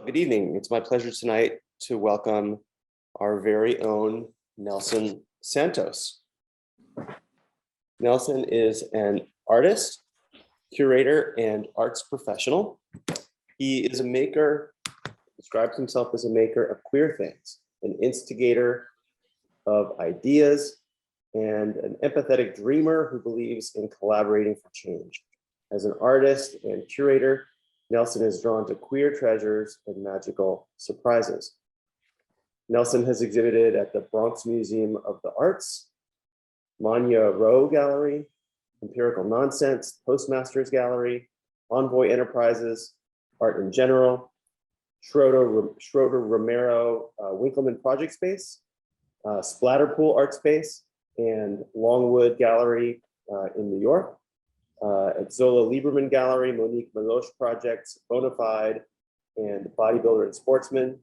Good evening. It's my pleasure tonight to welcome our very own Nelson Santos. Nelson is an artist, curator, and arts professional. He is a maker, describes himself as a maker of queer things, an instigator of ideas, and an empathetic dreamer who believes in collaborating for change. As an artist and curator, Nelson is drawn to queer treasures and magical surprises. Nelson has exhibited at the Bronx Museum of the Arts, Manya Row Gallery, Empirical Nonsense, Postmasters Gallery, Envoy Enterprises, Art in General, Schroeder Romero Winkleman Project Space, Splatterpool Art Space, and Longwood Gallery in New York. At Zola Lieberman Gallery, Monique Meloche Projects, Bonafide, and Bodybuilder and Sportsman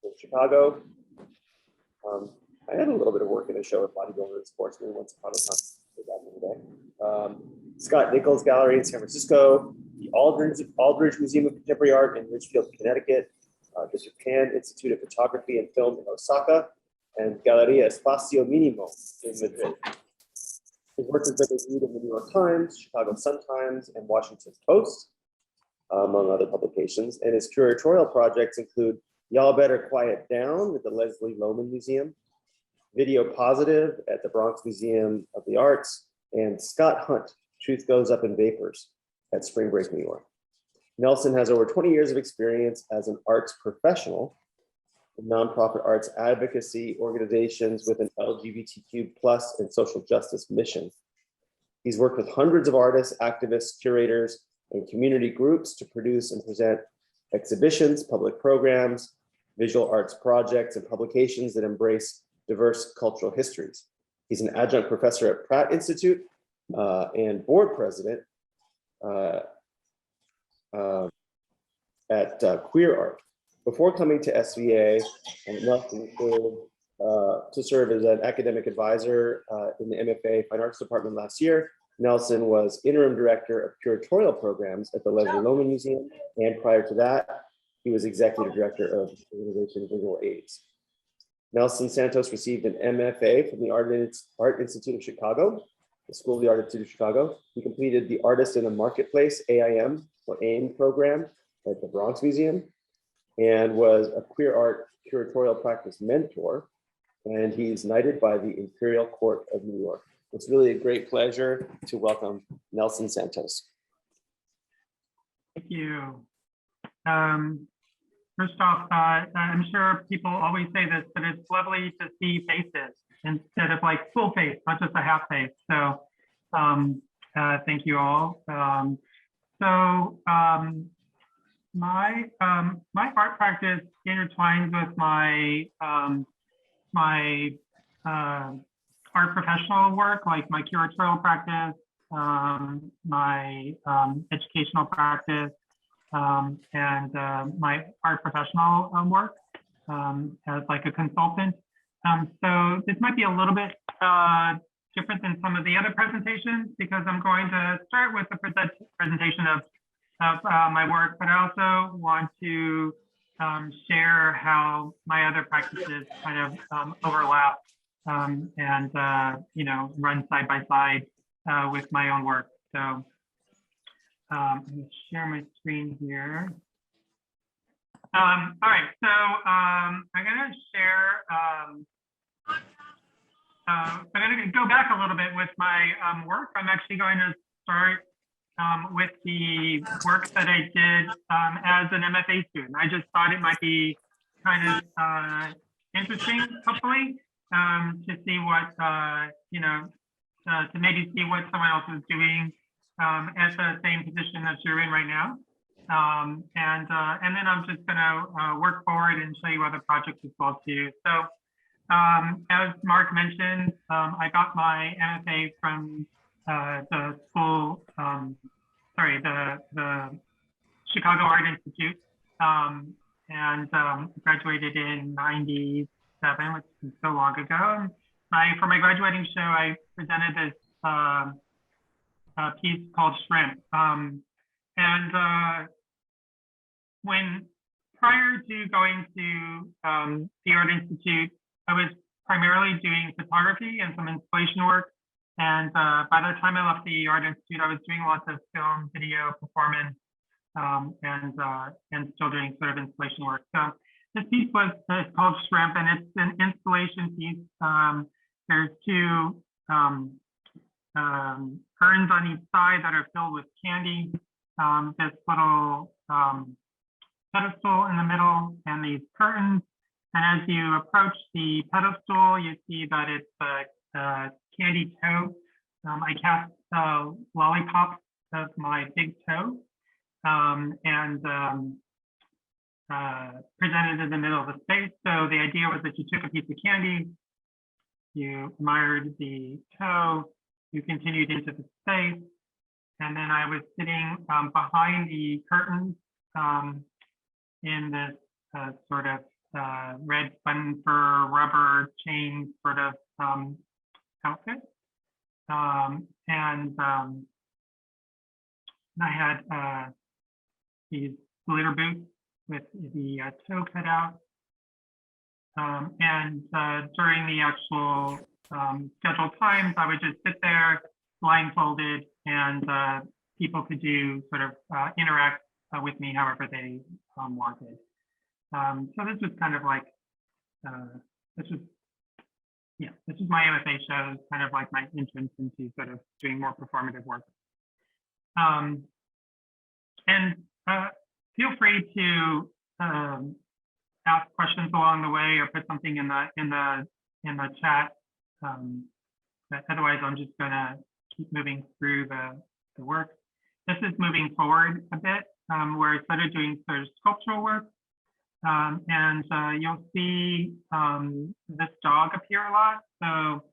in Chicago. I had a little bit of work in a show with Bodybuilder and Sportsman once upon a time back in the day. Scott Nichols Gallery in San Francisco, the Aldridge Museum of Contemporary Art in Ridgefield, Connecticut, the Japan Institute of Photography and Film in Osaka, and Galleria Espacio Minimo in Madrid. His work has been reviewed in the New York Times, Chicago Sun-Times, and Washington Post, among other publications. And his curatorial projects include Y'all Better Quiet Down at the Leslie Lohman Museum, Video Positive at the Bronx Museum of the Arts, and Scott Hunt, Truth Goes Up in Vapors at Spring Break, New York. Nelson has over 20 years of experience as an arts professional in nonprofit arts advocacy organizations with an LGBTQ+ and social justice mission. He's worked with hundreds of artists, activists, curators, and community groups to produce and present exhibitions, public programs, visual arts projects, and publications that embrace diverse cultural histories. He's an adjunct professor at Pratt Institute and board president at Queer Art. Before coming to SVA, Nelson to serve as an academic advisor in the MFA Fine Arts Department last year. Nelson was interim director of curatorial programs at the Leslie Lohman Museum, and prior to that, he was executive director of the organization Visual Aids. Nelson Santos received an MFA from the Art Institute of Chicago, the School of the Art Institute of Chicago. He completed the Artist in the Marketplace, AIM, or AIM program at the Bronx Museum, and was a queer art curatorial practice mentor, and he's knighted by the Imperial Court of New York. It's really a great pleasure to welcome Nelson Santos. Thank you. First off, I'm sure people always say this, but it's lovely to see faces instead of like full face, not just a half face. So thank you all. My art practice intertwines with my art professional work, like my curatorial practice, my educational practice, and my art professional work as like a consultant. So this might be a little bit different than some of the other presentations because I'm going to start with the presentation of my work, but I also want to share how my other practices kind of overlap and you know, run side by side with my own work. So I'm going to share my screen here. All right, so I'm going to share. I'm going to go back a little bit with my work. I'm actually going to start with the work that I did as an MFA student. I just thought it might be kind of interesting, hopefully, to see what, you know, to maybe see what someone else is doing at the same position that you're in right now. And then I'm just going to work forward and show you other projects as well too. So as Mark mentioned, I got my MFA from the school, the Chicago Art Institute, and graduated in '97, which is so long ago. For my graduating show, I presented this piece called Shrimp. When prior to going to the Art Institute, I was primarily doing photography and some installation work. And by the time I left the Art Institute, I was doing lots of film, video, performance, and still doing sort of installation work. So this piece was called Shrimp, and it's an installation piece. There's two urns on each side that are filled with candy. This little pedestal in the middle, and these curtains. And as you approach the pedestal, you see that it's a candy toe. I cast lollipops of my big toe and presented in the middle of the space. So the idea was that you took a piece of candy, you admired the toe, you continued into the space, and then I was sitting behind the curtains in this sort of red spun fur rubber chain sort of outfit. And I had these glitter boots with the toe cut out. And during the actual scheduled times, I would just sit there blindfolded, and people could do sort of interact with me however they wanted. So this was kind of like, this is my MFA show, kind of like my entrance into sort of doing more performative work. And feel free to ask questions along the way or put something in the chat. But otherwise, I'm just gonna keep moving through the work. This is moving forward a bit, where I started doing sort of sculptural work. And you'll see this dog appear a lot. So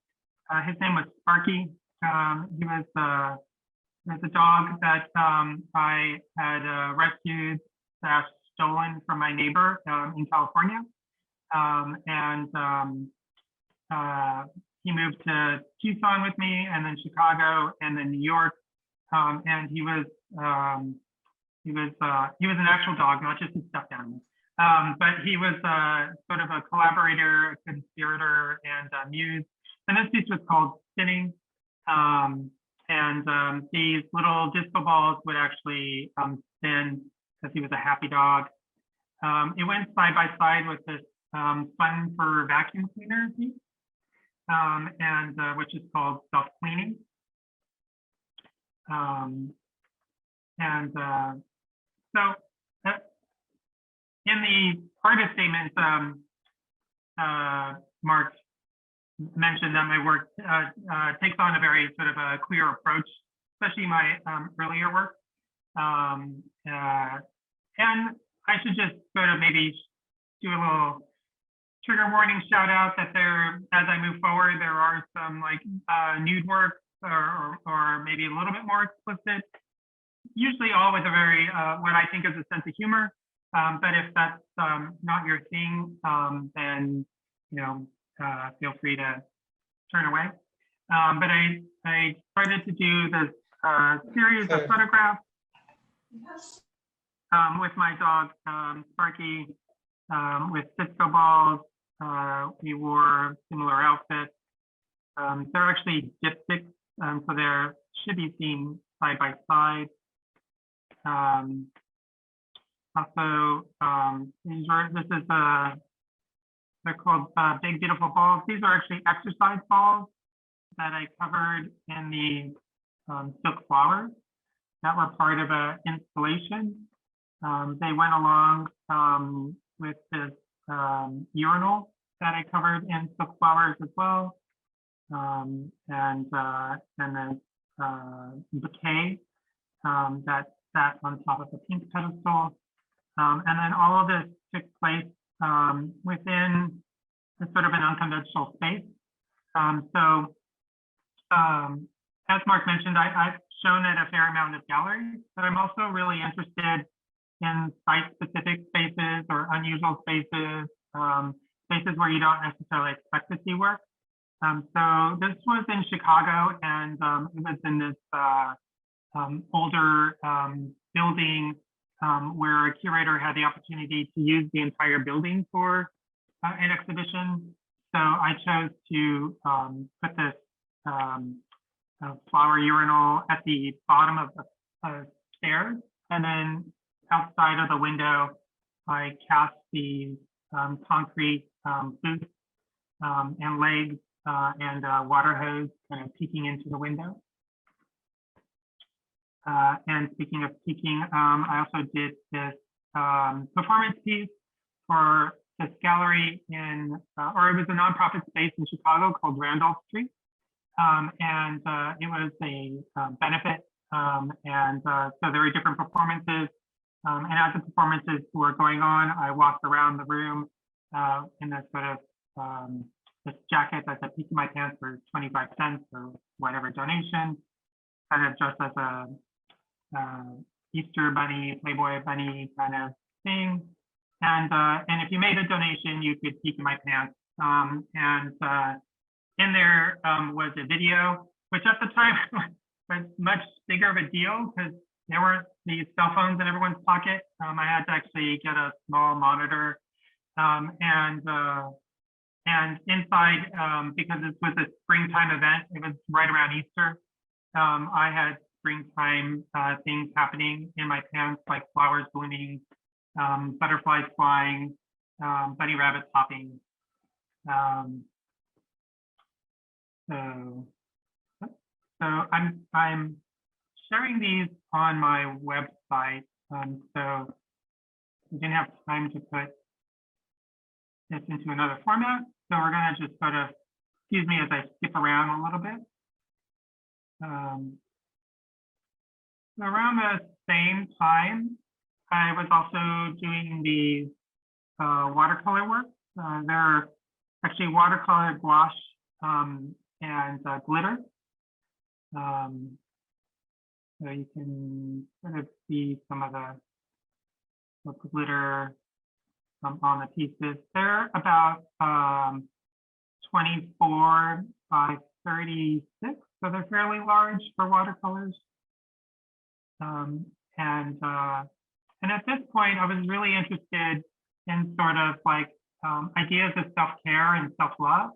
his name was Sparky. He was a dog that I had rescued / stolen from my neighbor in California. And he moved to Tucson with me, and then Chicago, and then New York. And he was an actual dog, not just a stuffed animal. But he was sort of a collaborator, a conspirator, and a muse. And this piece was called Spinning. And these little disco balls would actually spin because he was a happy dog. It went side by side with this fun for vacuum cleaner piece, and which is called Self-Cleaning. So in the artist statements, Mark mentioned that my work takes on a very sort of a queer approach, especially my earlier work. And I should just sort of maybe do a little trigger warning shout out that there, as I move forward, there are some like nude work or maybe a little bit more explicit, usually all with a very, what I think is a sense of humor. But if that's not your thing, then, feel free to turn away. But I started to do this series of photographs with my dog, Sparky, with disco balls. We wore similar outfits. They're actually dipsticks, so they should be seen side by side. Also, they're called Big Beautiful Balls. These are actually exercise balls that I covered in the silk flowers that were part of an installation. They went along with this urinal that I covered in silk flowers as well, and then bouquet that sat on top of a pink pedestal. And then all of this took place within a sort of an unconventional space. As Mark mentioned, I've shown at a fair amount of galleries, but I'm also really interested in site-specific spaces or unusual spaces, spaces where you don't necessarily expect to see work. So this was in Chicago, and it was in this older building where a curator had the opportunity to use the entire building for an exhibition. So I chose to put this flower urinal at the bottom of the stairs, and then outside of the window, I cast these concrete boots and legs and a water hose kind of peeking into the window. And speaking of peeking, I also did this performance piece for this gallery in, or it was a nonprofit space in Chicago called Randolph Street. And it was a benefit. So there were different performances. And as the performances were going on, I walked around the room in this sort of this jacket that's a piece of my pants for 25 cents or whatever donation, kind of just as a Easter bunny, Playboy bunny kind of thing. And if you made a donation, you could peek in my pants. In there was a video, which at the time was much bigger of a deal because there were these cell phones in everyone's pocket. I had to actually get a small monitor. And inside, because this was a springtime event, it was right around Easter. I had springtime things happening in my pants, like flowers blooming, butterflies flying, bunny rabbits hopping. So I'm sharing these on my website. So I didn't have time to put this into another format. So we're gonna just sort of, excuse me as I skip around a little bit. So around the same time, I was also doing the watercolor work. They're actually watercolor gouache and glitter. So you can sort of see some of the glitter on the pieces. They're about 24 by 36, so they're fairly large for watercolors. And at this point, I was really interested in sort of like ideas of self-care and self-love.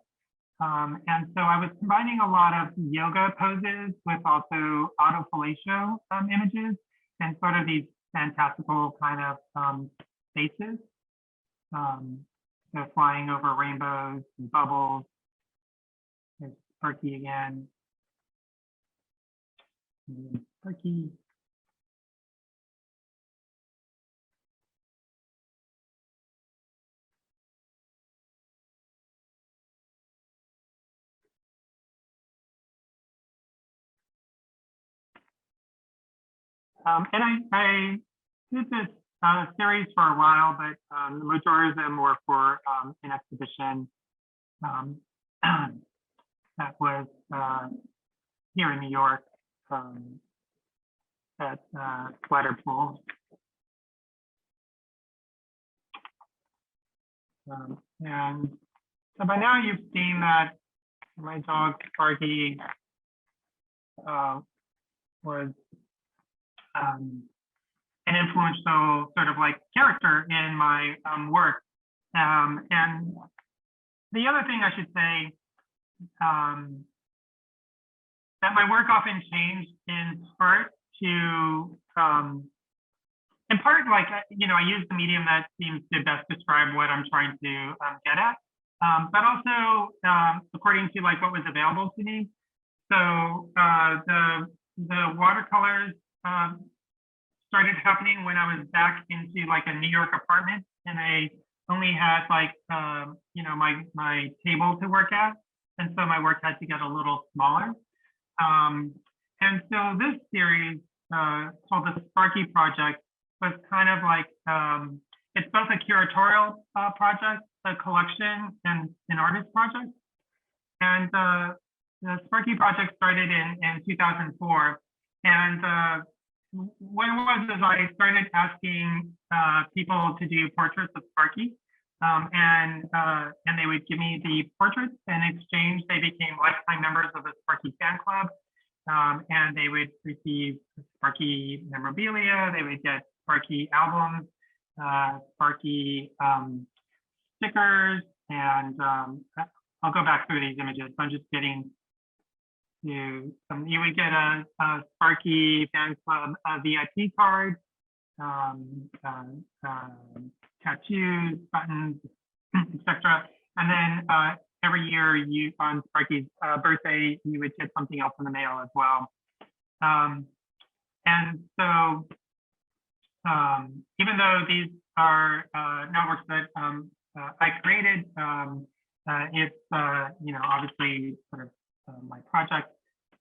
And so I was combining a lot of yoga poses with also autofellatio images and sort of these fantastical kind of spaces. So flying over rainbows and bubbles. There's Sparky again. Sparky. And I did this series for a while, but the majority of them were for an exhibition that was here in New York at Watercolors. And so by now you've seen that my dog Sparky was an influential sort of like character in my work. And the other thing I should say, that my work often changed in part to, in part, like, you know, I use the medium that seems to best describe what I'm trying to get at, but also according to like what was available to me. So the watercolors started happening when I was back into like a New York apartment, and I only had like you know, my table to work at, and so my work had to get a little smaller. And so this series called the Sparky Project was kind of like it's both a curatorial project, a collection, and an artist project. And the Sparky Project started in 2004, and what it was is I started asking people to do portraits of Sparky, and they would give me the portraits. In exchange, they became lifetime members of the Sparky fan club, and they would receive Sparky memorabilia. They would get Sparky albums, Sparky stickers, and I'll go back through these images. I'm just getting to you would get a Sparky fan club VIP card, tattoos, buttons, etc. And then every year, on Sparky's birthday, you would get something else in the mail as well. And so, even though these are not works that I created, it's obviously sort of my project,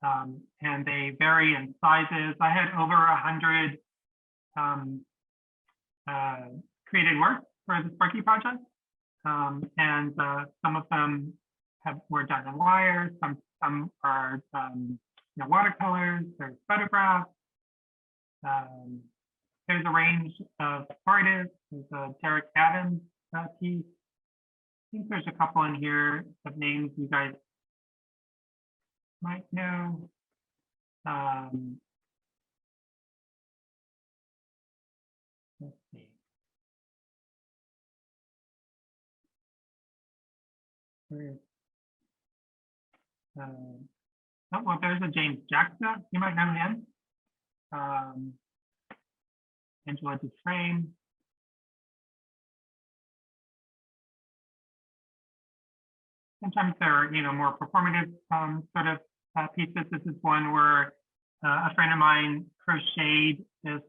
and they vary in sizes. I had over 100 created works for the Sparky Project, and some of them were done in wire. Some are watercolors. There's photographs. There's a range of artists. There's a Derek Adams piece. I think there's a couple in here of names you guys might know. Let's see. Oh, well, there's a James Jackson. You might know him. Angela Dufresne. Sometimes they're, more performative sort of pieces. This is one where a friend of mine crocheted this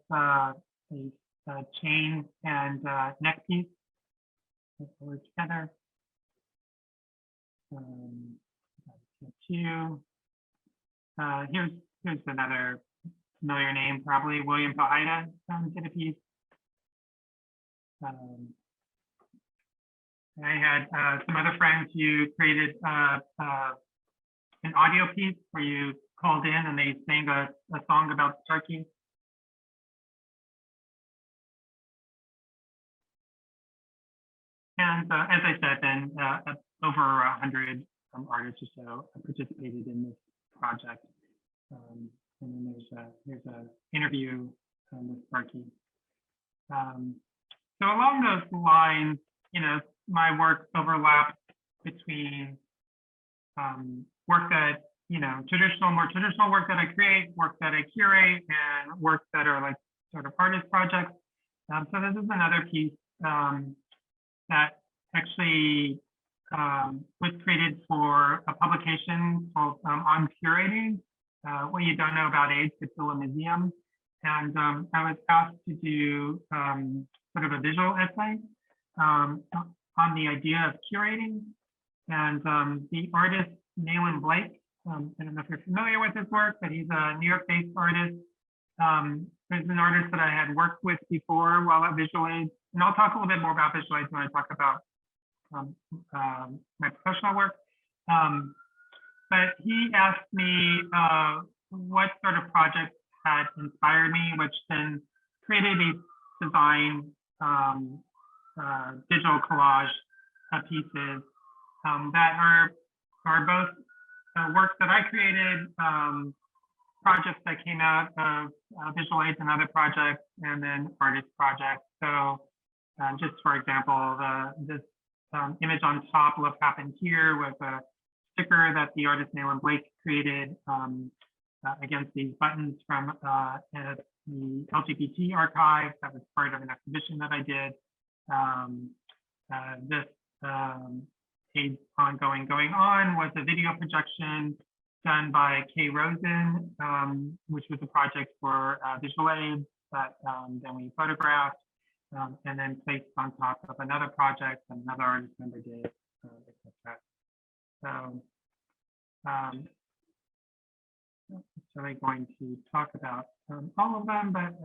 chain and neck piece. Let's put it together. Here's another familiar name, probably William Pahida did a piece. I had some other friends who created an audio piece where you called in and they sang a song about Sparky. And as I said, then over 100 artists or so participated in this project. And then there's a interview with Sparky. So along those lines, my work overlaps between work that, more traditional work that I create, work that I curate, and work that are like sort of artist projects. So this is another piece that actually was created for a publication called On Curating, What You Don't Know About AIDS Could Fill a Museum. And I was asked to do sort of a visual essay on the idea of curating. And the artist, Nayland Blake, I don't know if you're familiar with his work, but he's a New York-based artist. He's an artist that I had worked with before while at Visual Aids. And I'll talk a little bit more about Visual Aids when I talk about my professional work. But he asked me what sort of projects had inspired me, which then created these design digital collage pieces that are both works that I created, projects that came out of Visual Aids and other projects, and then artist projects. So just for example, this image on top, Love Happened Here, was a sticker that the artist Nayland Blake created against these buttons from the LGBT archive. That was part of an exhibition that I did. This AIDS Ongoing Going On was a video projection done by Kay Rosen, which was a project for Visual Aids that then we photographed and then placed on top of another project that another artist member did, etc. So I'm really going to talk about all of them, but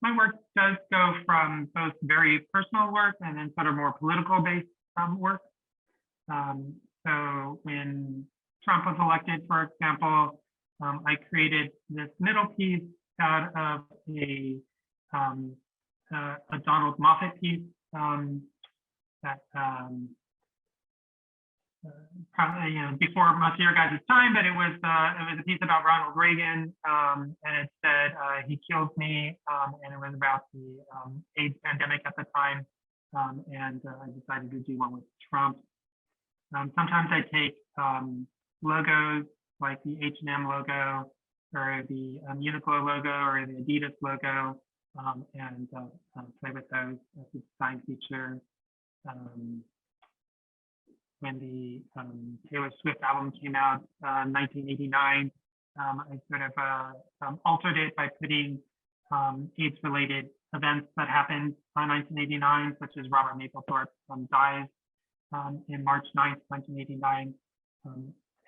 my work does go from both very personal work and then sort of more political based work. So when Trump was elected, for example, I created this middle piece out of a Donald Moffat piece that probably before most of your guys' time, but it was a piece about Ronald Reagan, and it said he killed me, and it was about the AIDS pandemic at the time, and I decided to do one with Trump. Sometimes I take logos like the H&M logo or the Uniqlo logo or the Adidas logo, and play with those as a design feature. When the Taylor Swift album came out in 1989, I sort of altered it by putting AIDS-related events that happened in 1989, such as Robert Mapplethorpe dies in March 9th, 1989.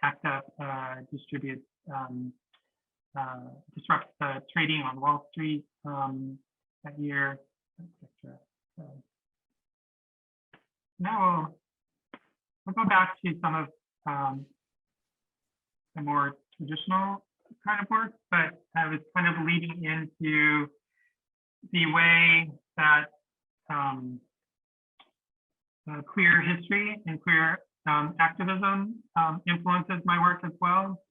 ACT UP disrupts trading on Wall Street that year, etc. So now we'll go back to some of the more traditional kind of work, but I was kind of leading into the way that queer history and queer activism influences my work as well.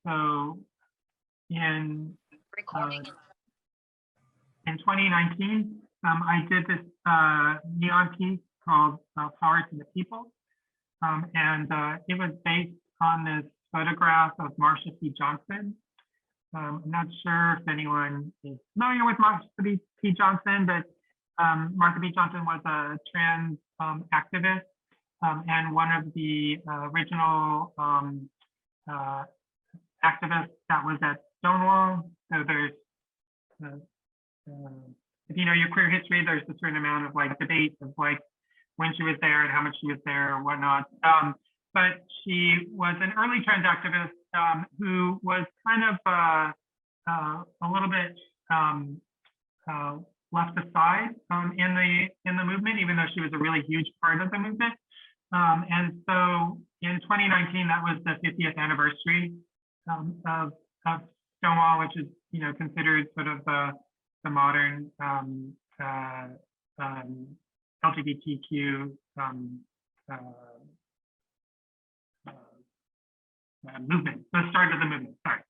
So in 2019, I did this neon piece called Power to the People. And it was based on this photograph of Marsha P. Johnson. I'm not sure if anyone is familiar with Marsha P. Johnson, but Marsha P. Johnson was a trans activist and one of the original activists that was at Stonewall. So there's, if you know your queer history, there's a certain amount of like debate of like when she was there and how much she was there or whatnot. But she was an early trans activist who was kind of a little bit left aside in the movement, even though she was a really huge part of the movement. And so in 2019, that was the 50th anniversary of Stonewall, which is considered sort of the modern LGBTQ movement, the start of the movement, sorry.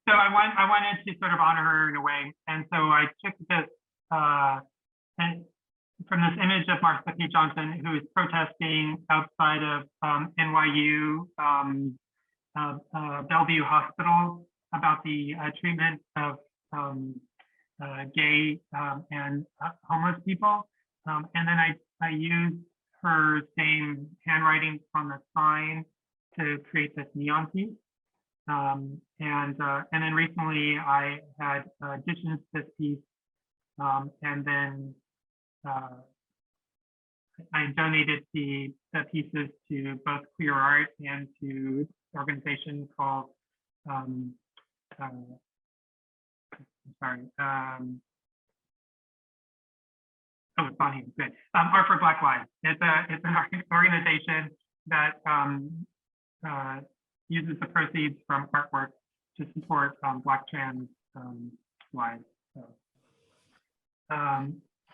So I wanted to sort of honor her in a way. And so I took this from this image of Marsha P. Johnson, who is protesting outside of NYU Bellevue Hospital about the treatment of gay and homeless people. And then I used her same handwriting on the sign to create this neon piece. And then recently I had additions to this piece, and then I donated the pieces to both Queer Art and to an organization called it's on here, good. Art for Black Lives. It's an organization that uses the proceeds from artwork to support Black trans lives. So,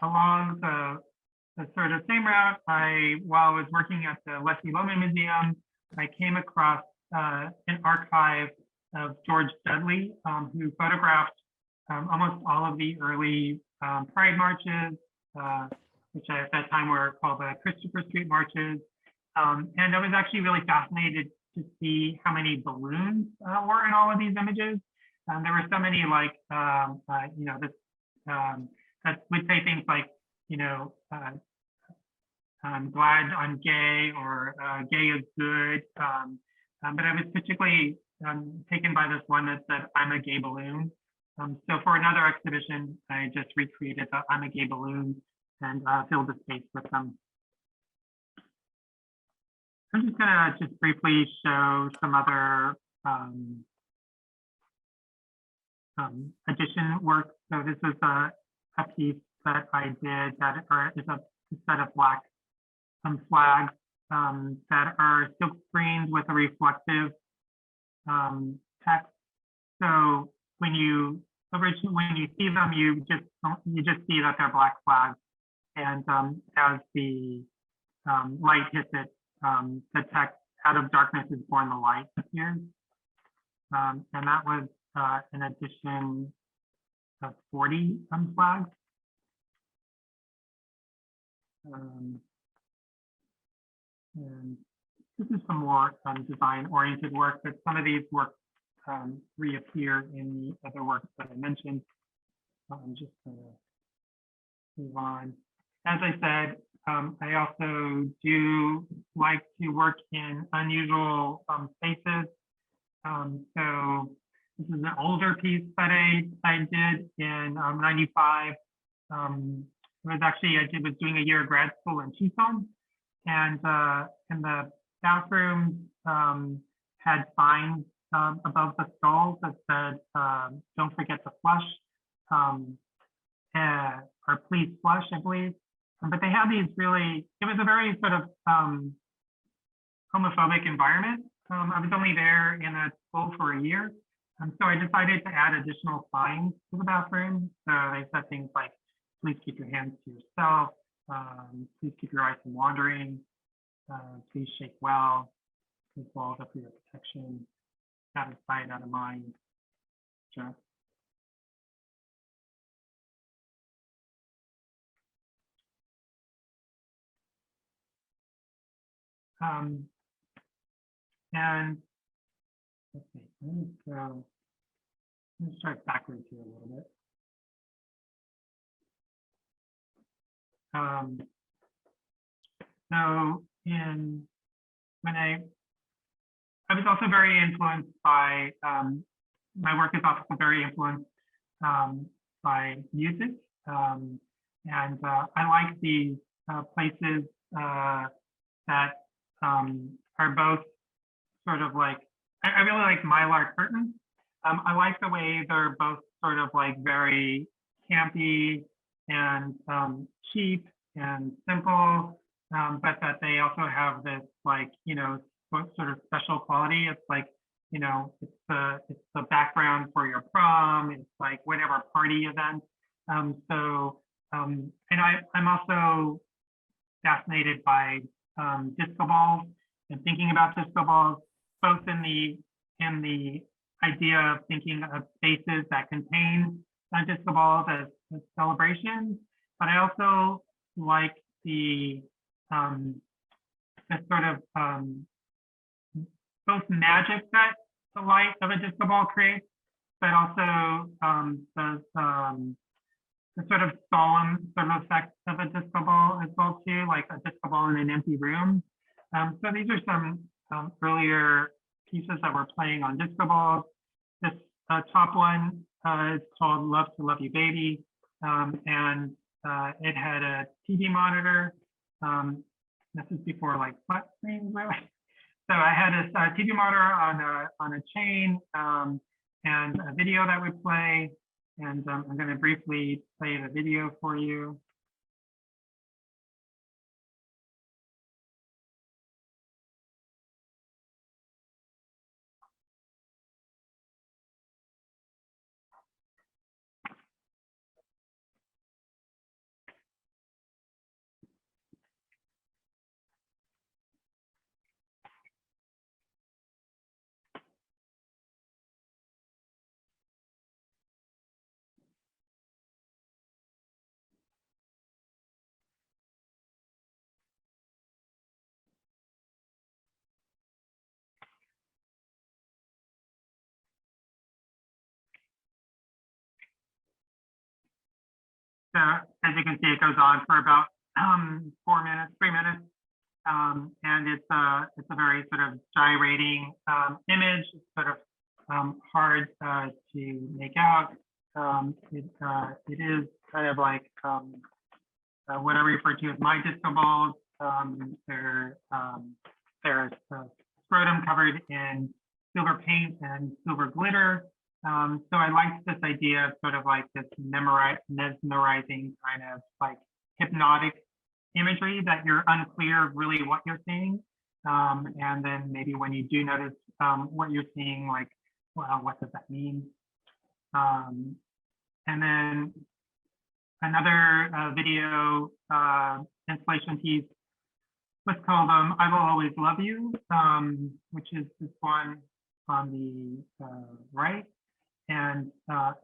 along the sort of same route, while I was working at the Leslie Lohman Museum, I came across an archive of George Dudley, who photographed almost all of the early Pride marches, which at that time were called the Christopher Street marches. And I was actually really fascinated to see how many balloons were in all of these images. There were so many, like, that would say things like, I'm glad I'm gay, or gay is good. But I was particularly taken by this one that said, I'm a gay balloon. So for another exhibition, I just recreated the I'm a gay balloon and filled the space with them. I'm just gonna just briefly show some other addition work. So this is a piece that I did that is a set of black flags that are silk screened with a reflective text. So when you see them, you just see that they're black flags, and as the light hits it, the text, "Out of darkness is born the light" appears. And that was an edition of 40 flags. And this is some more design-oriented work, but some of these works reappear in the other works that I mentioned. I'm just going to move on. As I said, I also do like to work in unusual spaces. So this is an older piece that I did in '95. It was actually, I was doing a year of grad school in Tucson, and the bathroom had signs above the stalls that said, "Don't forget to flush," or "Please flush," I believe. But they had these really, it was a very sort of homophobic environment. I was only there in a school for a year. So I decided to add additional signs to the bathroom. So I said things like, "Please keep your hands to yourself. Please keep your eyes from wandering. Please shake well. Please walls up for your protection. Out of sight, out of mind." Sure. And let's see, let me start backwards here a little bit. So when I was also very influenced by, my work is also very influenced by music. And I like these places that are both sort of like, I really like Mylar curtains. I like the way they're both sort of like very campy and cheap and simple, but that they also have this like, sort of special quality. It's like, it's the background for your prom. It's like whatever party event. And I'm also fascinated by disco balls and thinking about disco balls, both in the idea of thinking of spaces that contain disco balls as celebrations, but I also like the sort of both magic that the light of a disco ball creates, but also the sort of solemn sort of effect of a disco ball as well too, like a disco ball in an empty room. So these are some earlier pieces that we're playing on disco balls. This top one is called "Love to Love You Baby," and it had a TV monitor. This is before like flat screens, really. So I had a TV monitor on a chain and a video that would play. And I'm going to briefly play the video for you. So as you can see, it goes on for about 4 minutes, 3 minutes. And it's a very sort of gyrating image. It's sort of hard to make out. It is kind of like what I refer to as my disco balls. They're scrotum covered in silver paint and silver glitter. So I liked this idea of sort of like this mesmerizing kind of like hypnotic imagery that you're unclear really what you're seeing. And then maybe when you do notice what you're seeing, like, well, what does that mean? And then another video installation piece what's called I Will Always Love You, which is this one on the right. And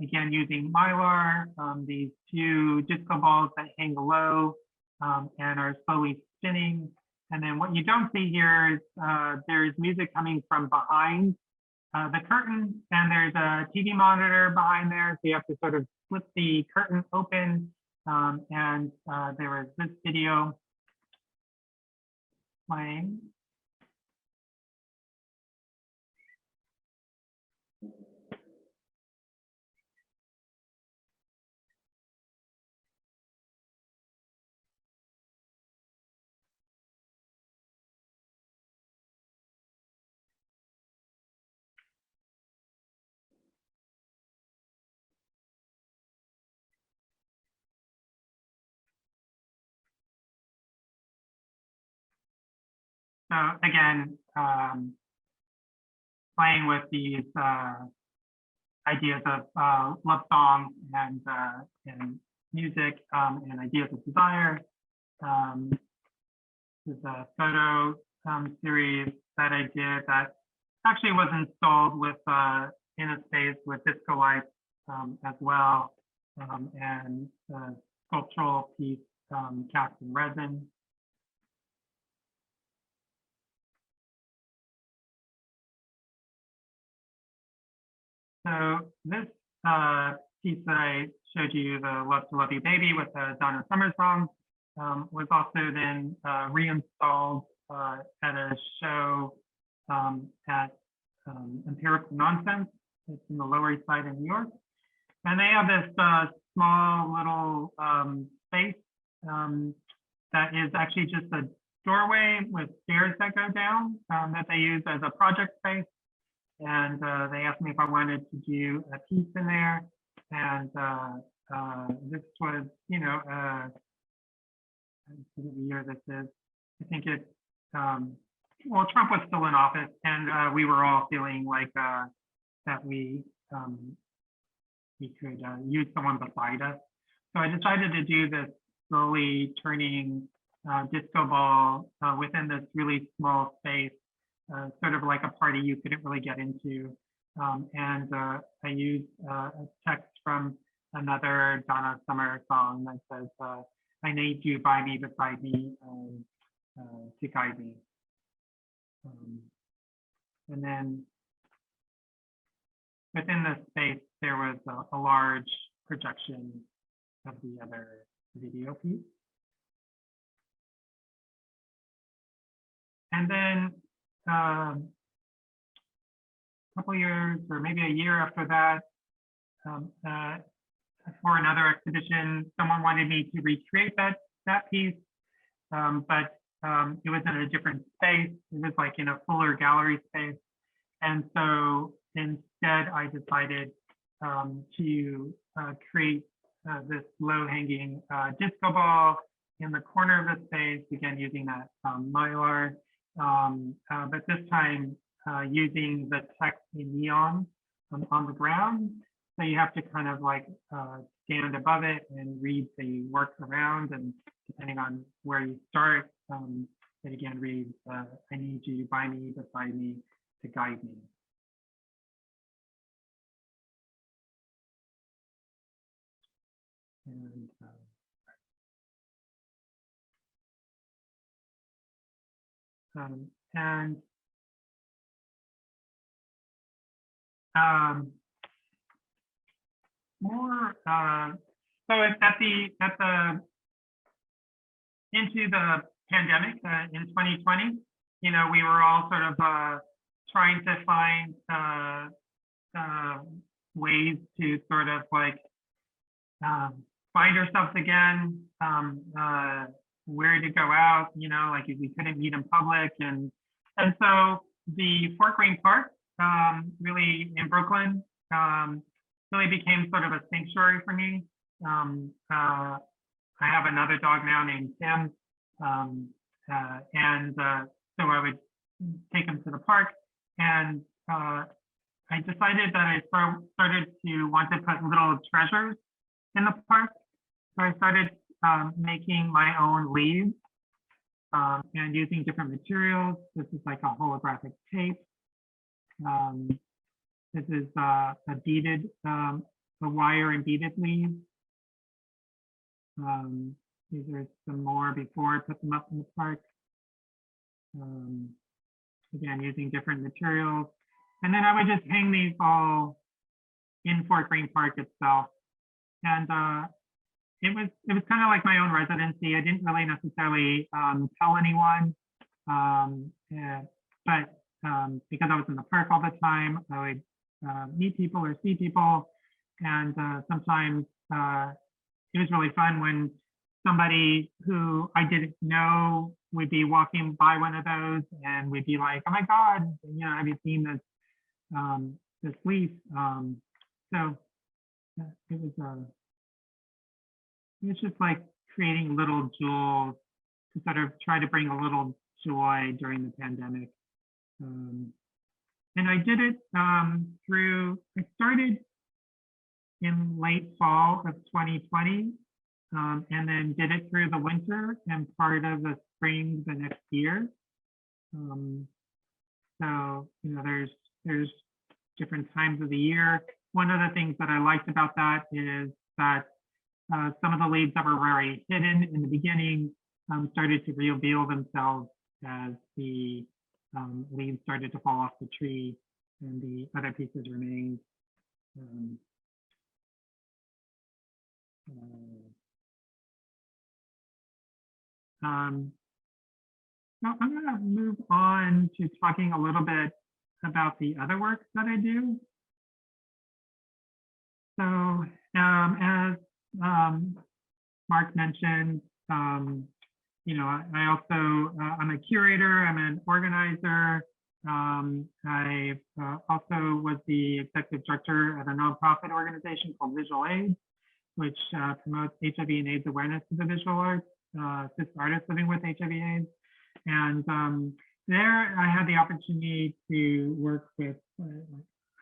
again, using Mylar, these two disco balls that hang low and are slowly spinning. And then what you don't see here is there's music coming from behind the curtain, and there's a TV monitor behind there. So you have to sort of flip the curtain open. And there was this video playing. So again, playing with these ideas of love songs and music and ideas of desire. This is a photo series that I did that actually was installed with in a space with disco lights as well, and a sculptural piece cast in resin. So this piece that I showed you, the Love to Love You Baby with the Donna Summer song, was also then reinstalled at a show at Imperial Nonsense. It's in the Lower East Side in New York. And they have this small little space that is actually just a doorway with stairs that go down that they use as a project space. And they asked me if I wanted to do a piece in there. And this was, you know, I forget the year this is. I think it's, well, Trump was still in office, and we were all feeling like that we could use someone beside us. So I decided to do this slowly turning disco ball within this really small space. Sort of like a party you couldn't really get into. And I used a text from another Donna Summer song that says, I need you by me, beside me, to guide me. And then within this space, there was a large projection of the other video piece. And then a couple years or maybe a year after that, for another exhibition, someone wanted me to recreate that piece, but it was in a different space. It was like in a fuller gallery space. And so instead, I decided to create this low-hanging disco ball in the corner of the space, again, using that Mylar. But this time using the text in neon on the ground. So you have to kind of like stand above it and read the work around, and depending on where you start, it again reads, I need you by me, beside me, to guide me. And more so at the into the pandemic in 2020, you know, we were all sort of trying to find ways to sort of like find ourselves again, where to go out, you know, like if we couldn't meet in public. And so the Fort Greene Park, really in Brooklyn, really became sort of a sanctuary for me. I have another dog now named Tim, and so I would take him to the park, and I decided that I started to want to put little treasures in the park. So I started making my own leaves and using different materials. This is like a holographic tape. This is a beaded, a wire and beaded leaves. These are some more before I put them up in the park. Again, using different materials. And then I would just hang these all in Fort Greene Park itself. And it was kind of like my own residency. I didn't really necessarily tell anyone, but because I was in the park all the time, I would meet people or see people. And sometimes it was really fun when somebody who I didn't know would be walking by one of those and we'd be like, oh my God, you know, have you seen this this leaf? So it was just like creating little jewels to sort of try to bring a little joy during the pandemic. And I did it I started in late fall of 2020, and then did it through the winter and part of the spring the next year. So, you know, there's different times of the year. One of the things that I liked about that is that some of the leaves that were very hidden in the beginning started to reveal themselves as the leaves started to fall off the tree and the other pieces remained. Now I'm going to move on to talking a little bit about the other work that I do. So as Mark mentioned, you know, I also, I'm a curator, I'm an organizer. I also was the executive director of a nonprofit organization called Visual AIDS, which promotes HIV and AIDS awareness of the visual arts, assists artists living with HIV/AIDS. And there I had the opportunity to work with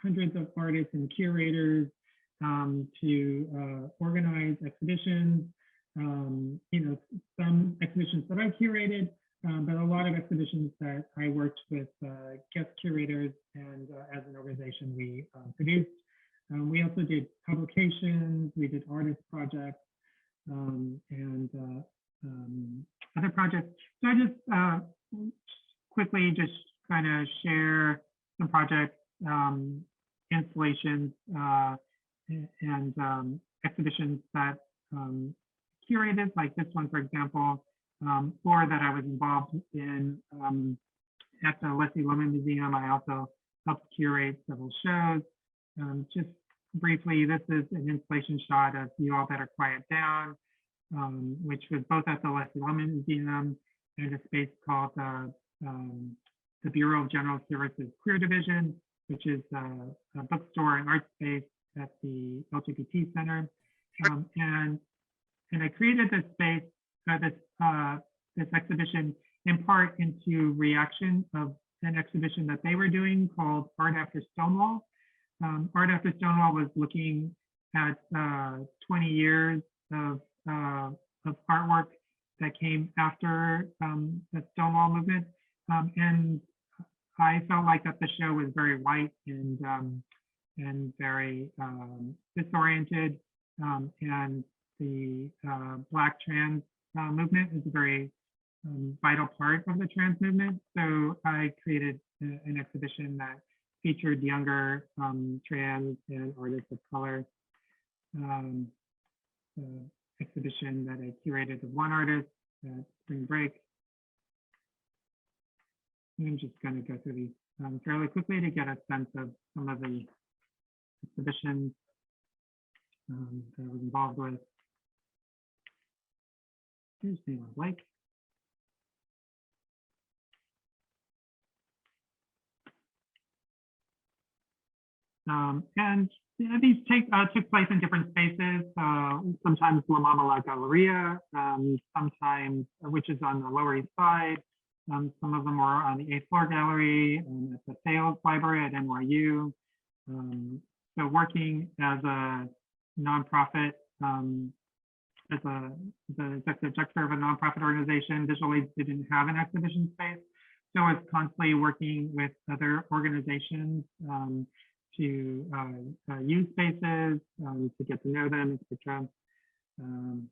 hundreds of artists and curators to organize exhibitions. You know, some exhibitions that I curated, but a lot of exhibitions that I worked with guest curators, and as an organization we produced. We also did publications, we did artist projects, and other projects. So I just quickly just kind of share some projects, installations, and exhibitions that curated, like this one, for example, or that I was involved in at the Leslie Lemon Museum. I also helped curate several shows. Just briefly, this is an installation shot of You All Better Quiet Down, which was both at the Leslie Lemon Museum and a space called the Bureau of General Services Queer Division, which is a bookstore and art space at the LGBT Center. And I created this space, this exhibition, in part into reaction of an exhibition that they were doing called Art After Stonewall. Art After Stonewall was looking at 20 years of artwork that came after the Stonewall movement. And I felt like that the show was very white and very disoriented, and the Black trans movement is a very vital part of the trans movement. So I created an exhibition that featured younger trans and artists of color. Exhibition that I curated of one artist at Spring Break. I'm just going to go through these fairly quickly to get a sense of some of the exhibitions that I was involved with. Here's the one, Blake. And these took place in different spaces. Sometimes La Mama La Galleria, sometimes, which is on the Lower East Side. Some of them were on the 8th floor gallery, at the Sales Library at NYU. So working as a nonprofit the executive director of a nonprofit organization, Visual Aids didn't have an exhibition space. So I was constantly working with other organizations to use spaces, to get to know them, etc. I'm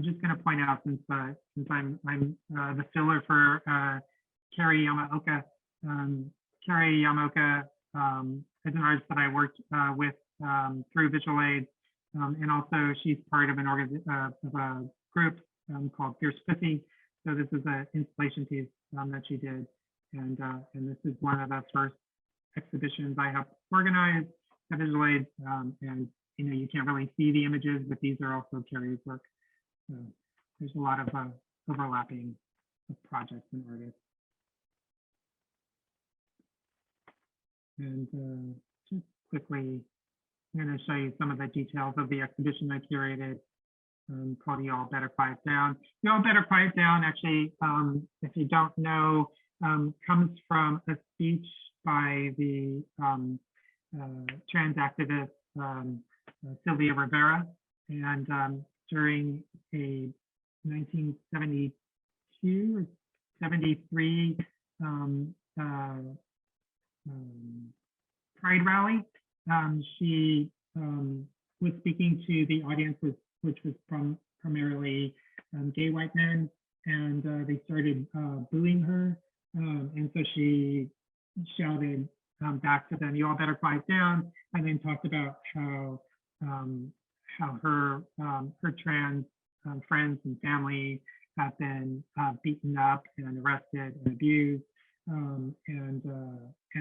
just going to point out, since I'm the filler for Carrie Yamaoka. Carrie Yamaoka is an artist that I worked with through Visual Aids, and also she's part of a group called Fierce Pussy. So this is an installation piece that she did, and this is one of the first exhibitions I helped organize at Visual Aids. And you can't really see the images, but these are also Carrie's work. So there's a lot of overlapping of projects and artists. And just quickly, I'm going to show you some of the details of the exhibition I curated called You All Better Quiet Down. You All Better Quiet Down, actually, if you don't know, comes from a speech by the trans activist Sylvia Rivera. And during a 1972 or 73 Pride rally, she was speaking to the audience, which was primarily gay white men, and they started booing her. And so she shouted back to them, "You all better quiet down," and then talked about how her trans friends and family have been beaten up and arrested and abused, and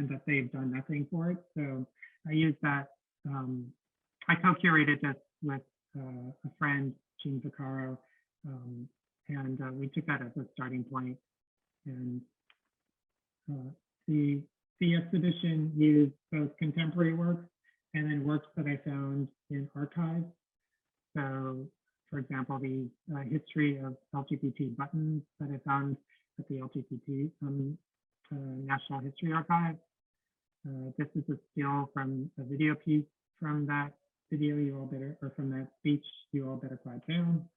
that they've done nothing for it. So I used that. I co-curated this with a friend, Jean Vaccaro, and we took that as a starting point. And the exhibition used both contemporary works and then works that I found in archives. So, for example, the history of LGBT buttons that I found at the LGBT National History Archive. This is a still from a video piece from that video, or from that speech, You All Better Quiet Down.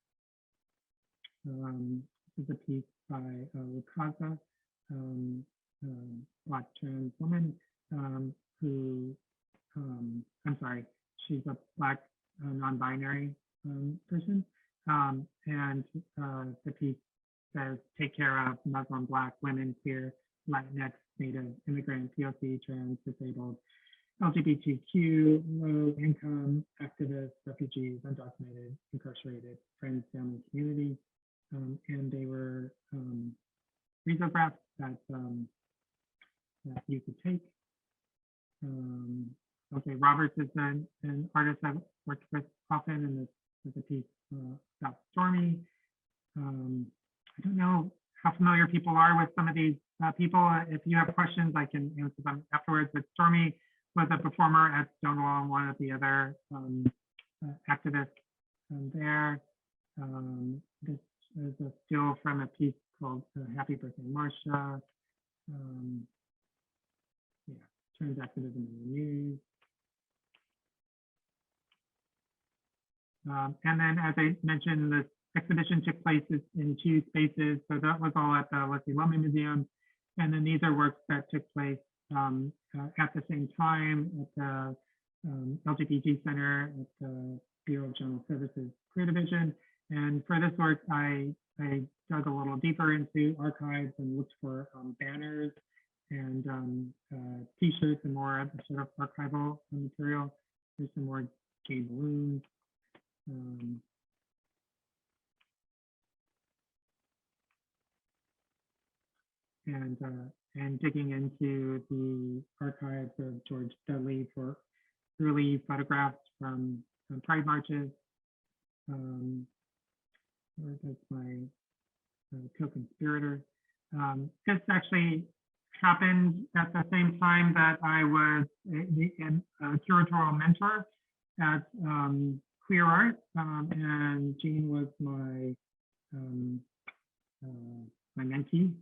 This is a piece by Lukaza, Black trans woman who, I'm sorry, she's a Black non-binary person. And the piece says, "Take care of Muslim, Black, women, queer, Latinx, Native, immigrant, POC, trans, disabled, LGBTQ, low income, activists, refugees, undocumented, incarcerated, friends, family, community." And they were resographs that you could take. Okay, Roberts is an artist I've worked with often, and this is a piece about Stormy. I don't know how familiar people are with some of these people. If you have questions, I can answer them afterwards. But Stormy was a performer at Stonewall and one of the other activists there. This is a still from a piece called Happy Birthday, Marsha. Yeah, trans activism in the news. And then, as I mentioned, this exhibition took place in 2 spaces. So that was all at the Leslie Wellman Museum. And then these are works that took place at the same time at the LGBT Center, at the Bureau of General Services Queer Division. And for this work, I dug a little deeper into archives and looked for banners and t-shirts and more of the sort of archival material. There's some more gay balloons. And digging into the archives of George Dudley for early photographs from Pride marches. That's my co-conspirator. This actually happened at the same time that I was a curatorial mentor at Queer Art, and Jean was my my mentee.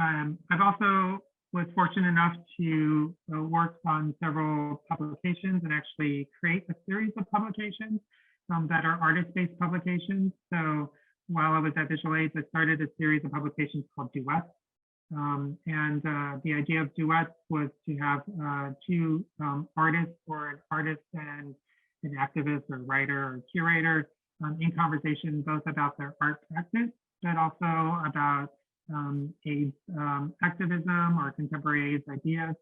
I've also was fortunate enough to work on several publications and actually create a series of publications that are artist-based publications. So while I was at Visual Aids, I started a series of publications called Duets. The idea of Duets was to have two artists, or an artist and an activist or writer or curator in conversation, both about their art practice, but also about AIDS activism or contemporary AIDS ideas.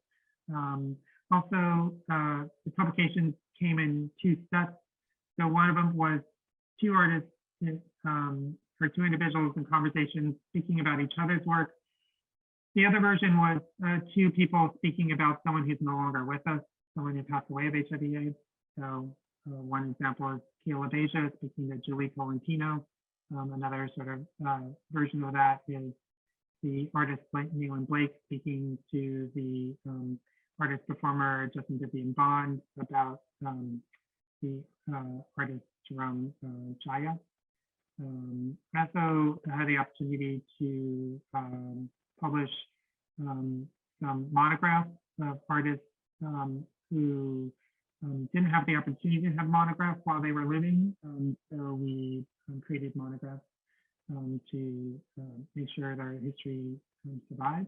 Also, the publications came in two sets. So one of them was two artists or two individuals in conversation speaking about each other's work. The other version was two people speaking about someone who's no longer with us, someone who passed away of HIV/AIDS. So one example is Keila Beja speaking to Julie Tolentino. Another sort of version of that is the artist Neil Blake speaking to the artist performer Justin Vivian Bond about the artist Jerome Chaya. I also had the opportunity to publish some monographs of artists who didn't have the opportunity to have monographs while they were living. So we created monographs to make sure their history survives.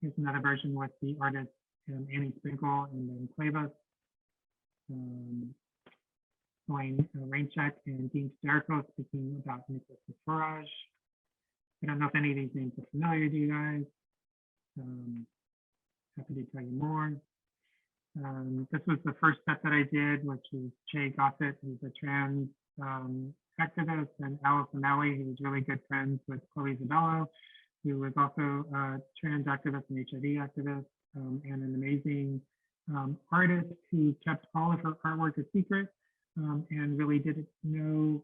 Here's another version with the artist Annie Sprinkle and then Cuevas, Wayne Raincheck and Dean Sterico speaking about Nicholas Farage. I don't know if any of these names are familiar to you guys. Happy to tell you more. This was the first step that I did, which is Che Gossett, who's a trans activist, and Alice O'Malley, who was really good friends with Chloe Zabello, who was also a trans activist and HIV activist, and an amazing artist who kept all of her artwork a secret and really didn't know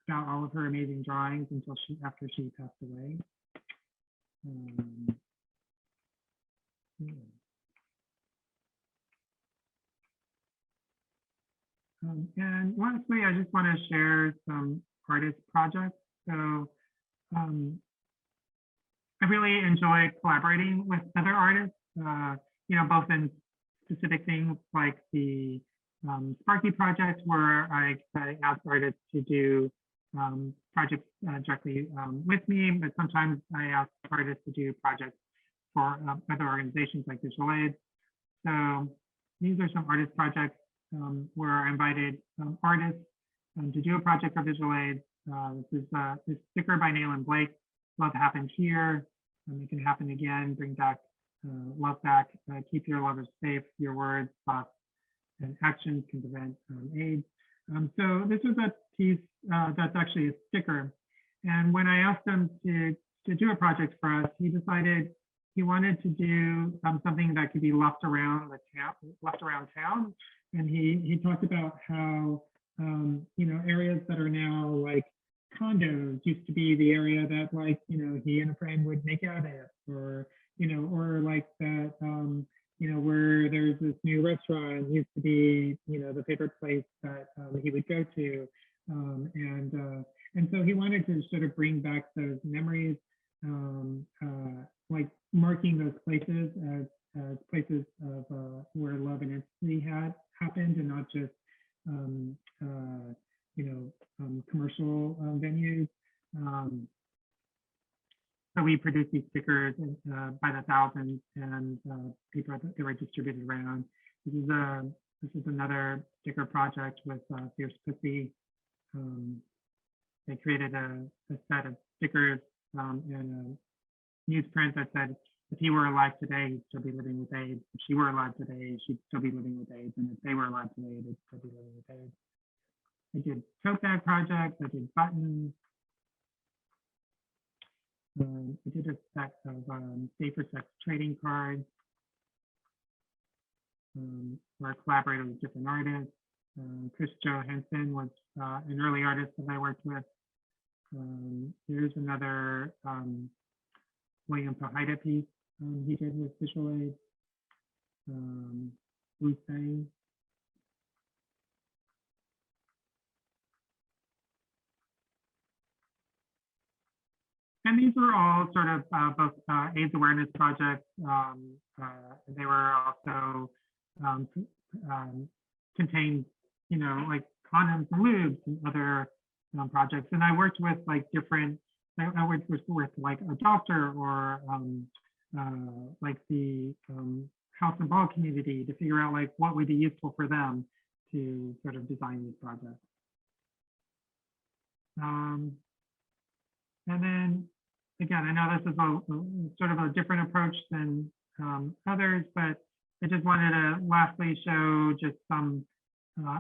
about all of her amazing drawings until after she passed away. And lastly, I just want to share some artist projects. So I really enjoy collaborating with other artists, both in specific things like the Sparky Project, where I ask artists to do projects directly with me, but sometimes I ask artists to do projects for other organizations like Visual Aids. So these are some artist projects where I invited artists to do a project for Visual Aids. This is this sticker by Neil and Blake, Love Happened Here. It can happen again, bring back love back, keep your lovers safe, your words, thoughts, and actions can prevent AIDS. So this is a piece that's actually a sticker. And when I asked him to do a project for us, he decided he wanted to do something that could be left around town. And he talked about how areas that are now like condos used to be the area that he and a friend would make out at, or like that where there's this new restaurant used to be the favorite place that he would go to, and so he wanted to sort of bring back those memories, like marking those places as places of where love and intimacy had happened, and not just commercial venues. So we produced these stickers by the thousands, and they were distributed around. This is another sticker project with Fierce Pussy. They created a set of stickers and a newsprint that said, if he were alive today, he'd still be living with AIDS. If she were alive today, she'd still be living with AIDS. And if they were alive today, they'd still be living with AIDS. I did tote bag projects, I did buttons. I did a set of safer sex trading cards where I collaborated with different artists. Chris Johansson was an early artist that I worked with. Here's another William Pahida piece he did with Visual Aids. Wu Sang. And these were all sort of both AIDS awareness projects. They were also contained, you know, like condoms and lubes and other projects. And I worked with like different, I worked with like a doctor or like the house and ball community to figure out like what would be useful for them to sort of design these projects. And then again, I know this is a sort of a different approach than others, but I just wanted to lastly show just some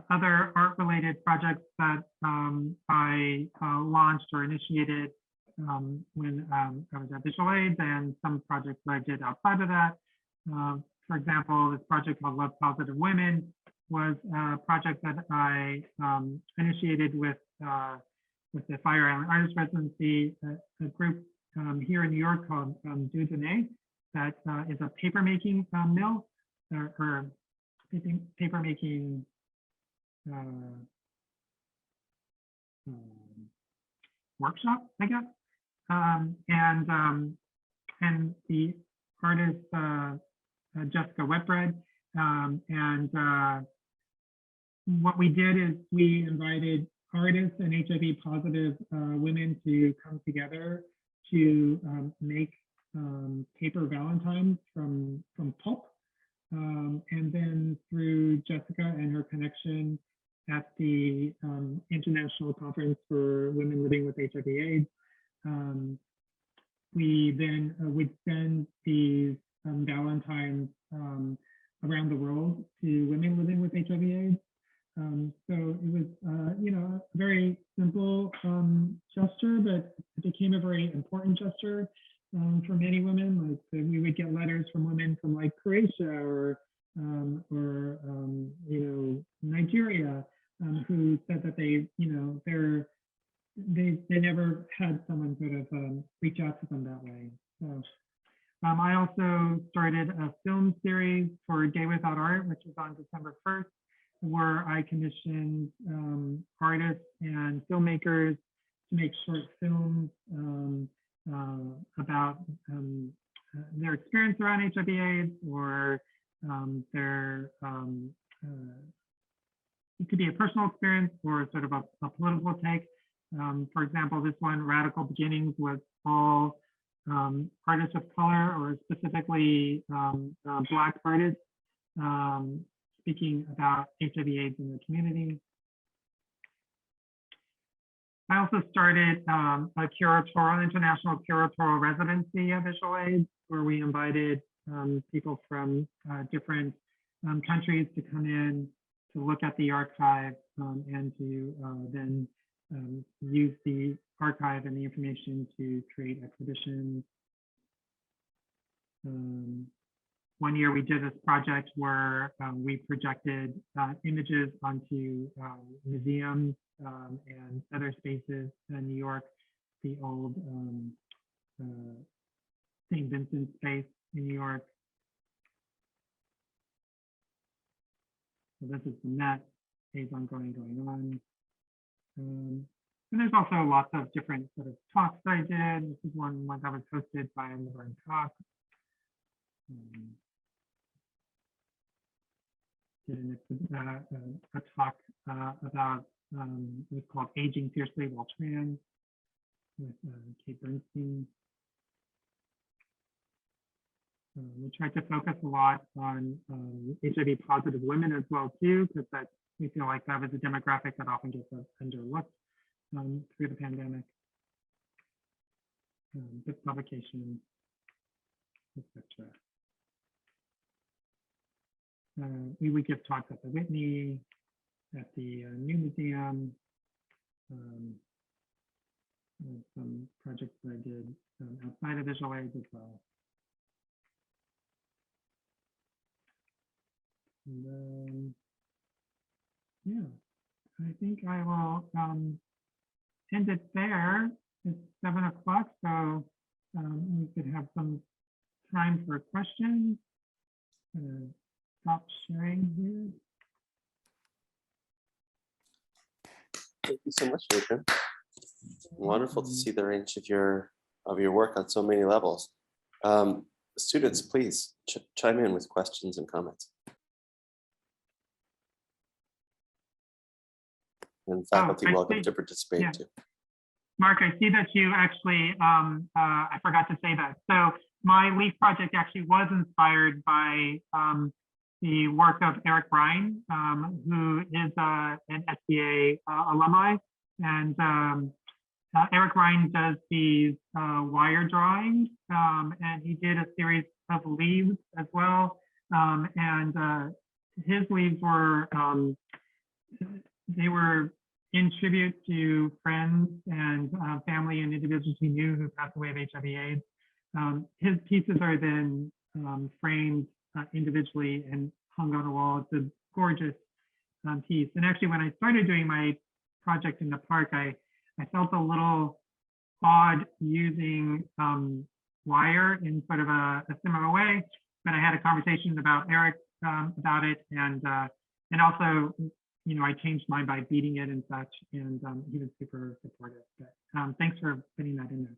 other art-related projects that I launched or initiated when I was at Visual Aids, and some projects that I did outside of that. For example, this project called Love Positive Women was a project that I initiated with the Fire Island Artist Residency, a group here in New York called Dudonné, that is a paper making mill or paper making workshop, I guess. And the artist Jessica Whitbread. What we did is we invited artists and HIV positive women to come together to make paper valentines from pulp. And then through Jessica and her connection at the International Conference for Women Living with HIV/AIDS, we then would send these valentines around the world to women living with HIV/AIDS. So it was, you know, a very simple gesture, but it became a very important gesture for many women. Like we would get letters from women from like Croatia or you know, Nigeria, who said that they, you know, they never had someone sort of reach out to them that way. So I also started a film series for Day Without Art, which is on December 1st, where I commissioned artists and filmmakers to make short films about their experience around HIV/AIDS, or their it could be a personal experience or sort of a political take. For example, this one, Radical Beginnings, was all artists of color, or specifically Black artists, speaking about HIV/AIDS in the community. I also started a curatorial, international curatorial residency at Visual Aids, where we invited people from different countries to come in to look at the archive and to then use the archive and the information to create exhibitions. One year we did this project where we projected images onto museums and other spaces in New York, the old St. Vincent space in New York. So this is the net, phase ongoing, going on. And there's also lots of different sort of talks I did. This is one that was hosted by Laverne Cox. Did a talk about, it was called Aging Fiercely While Trans, with Kate Bernstein. We tried to focus a lot on HIV positive women as well too, because that we feel like that was a demographic that often gets underlooked through the pandemic. This publication, etc. We would give talks at the Whitney, at the New Museum, some projects that I did outside of Visual Aids as well. And then, yeah, I think I will end it there. It's 7 o'clock, so we could have some time for questions. Stop sharing here. Thank you so much, Nathan. Wonderful to see the range of your of your work on so many levels. Students, please chime in with questions and comments. And faculty, welcome to participate too. Mark, I see that you actually, I forgot to say that. So my LEAF project actually was inspired by the work of Eric Ryan, who is an SBA alumni. And Eric Ryan does these wire drawings, and he did a series of leaves as well. And his leaves were, they were in tribute to friends and family and individuals he knew who passed away of HIV/AIDS. His pieces are then framed individually and hung on a wall. It's a gorgeous piece. And actually, when I started doing my project in the park, I felt a little odd using wire in sort of a similar way, but I had a conversation about Eric about it, and also, you know, I changed mine by beating it and such, and he was super supportive. But thanks for putting that in there.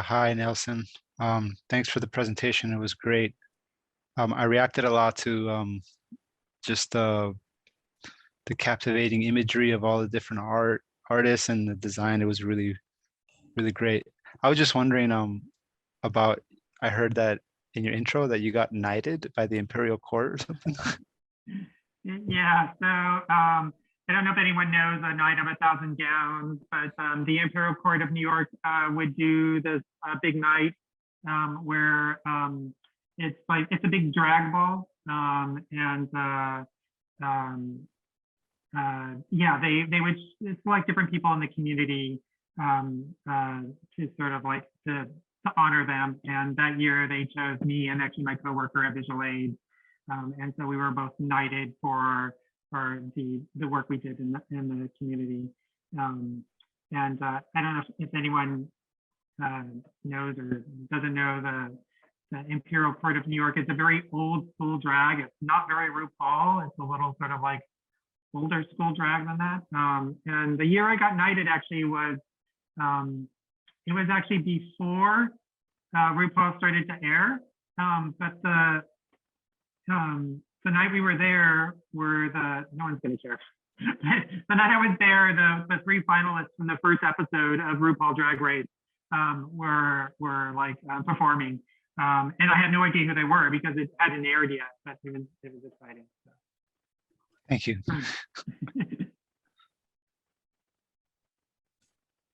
Hi, Nelson. Thanks for the presentation. It was great. I reacted a lot to just the captivating imagery of all the different artists and the design. It was really, really great. I was just wondering about, I heard that in your intro that you got knighted by the Imperial Court or something. Yeah, so I don't know if anyone knows A Knight of 1,000 Gowns, but the Imperial Court of New York would do this big night where it's like, it's a big drag ball, and yeah, they would select different people in the community to sort of like to honor them. And that year they chose me and actually my coworker at Visual Aid. And so we were both knighted for the work we did in the community. And I don't know if anyone knows or doesn't know the Imperial Court of New York. It's a very old school drag. It's not very RuPaul. It's a little sort of like older school drag than that. And the year I got knighted actually was, it was actually before RuPaul started to air. But the night we were there were no one's gonna care. The night I was there, the three finalists from the first episode of RuPaul Drag Race were like performing. And I had no idea who they were because it hadn't aired yet, but it was exciting. So. Thank you.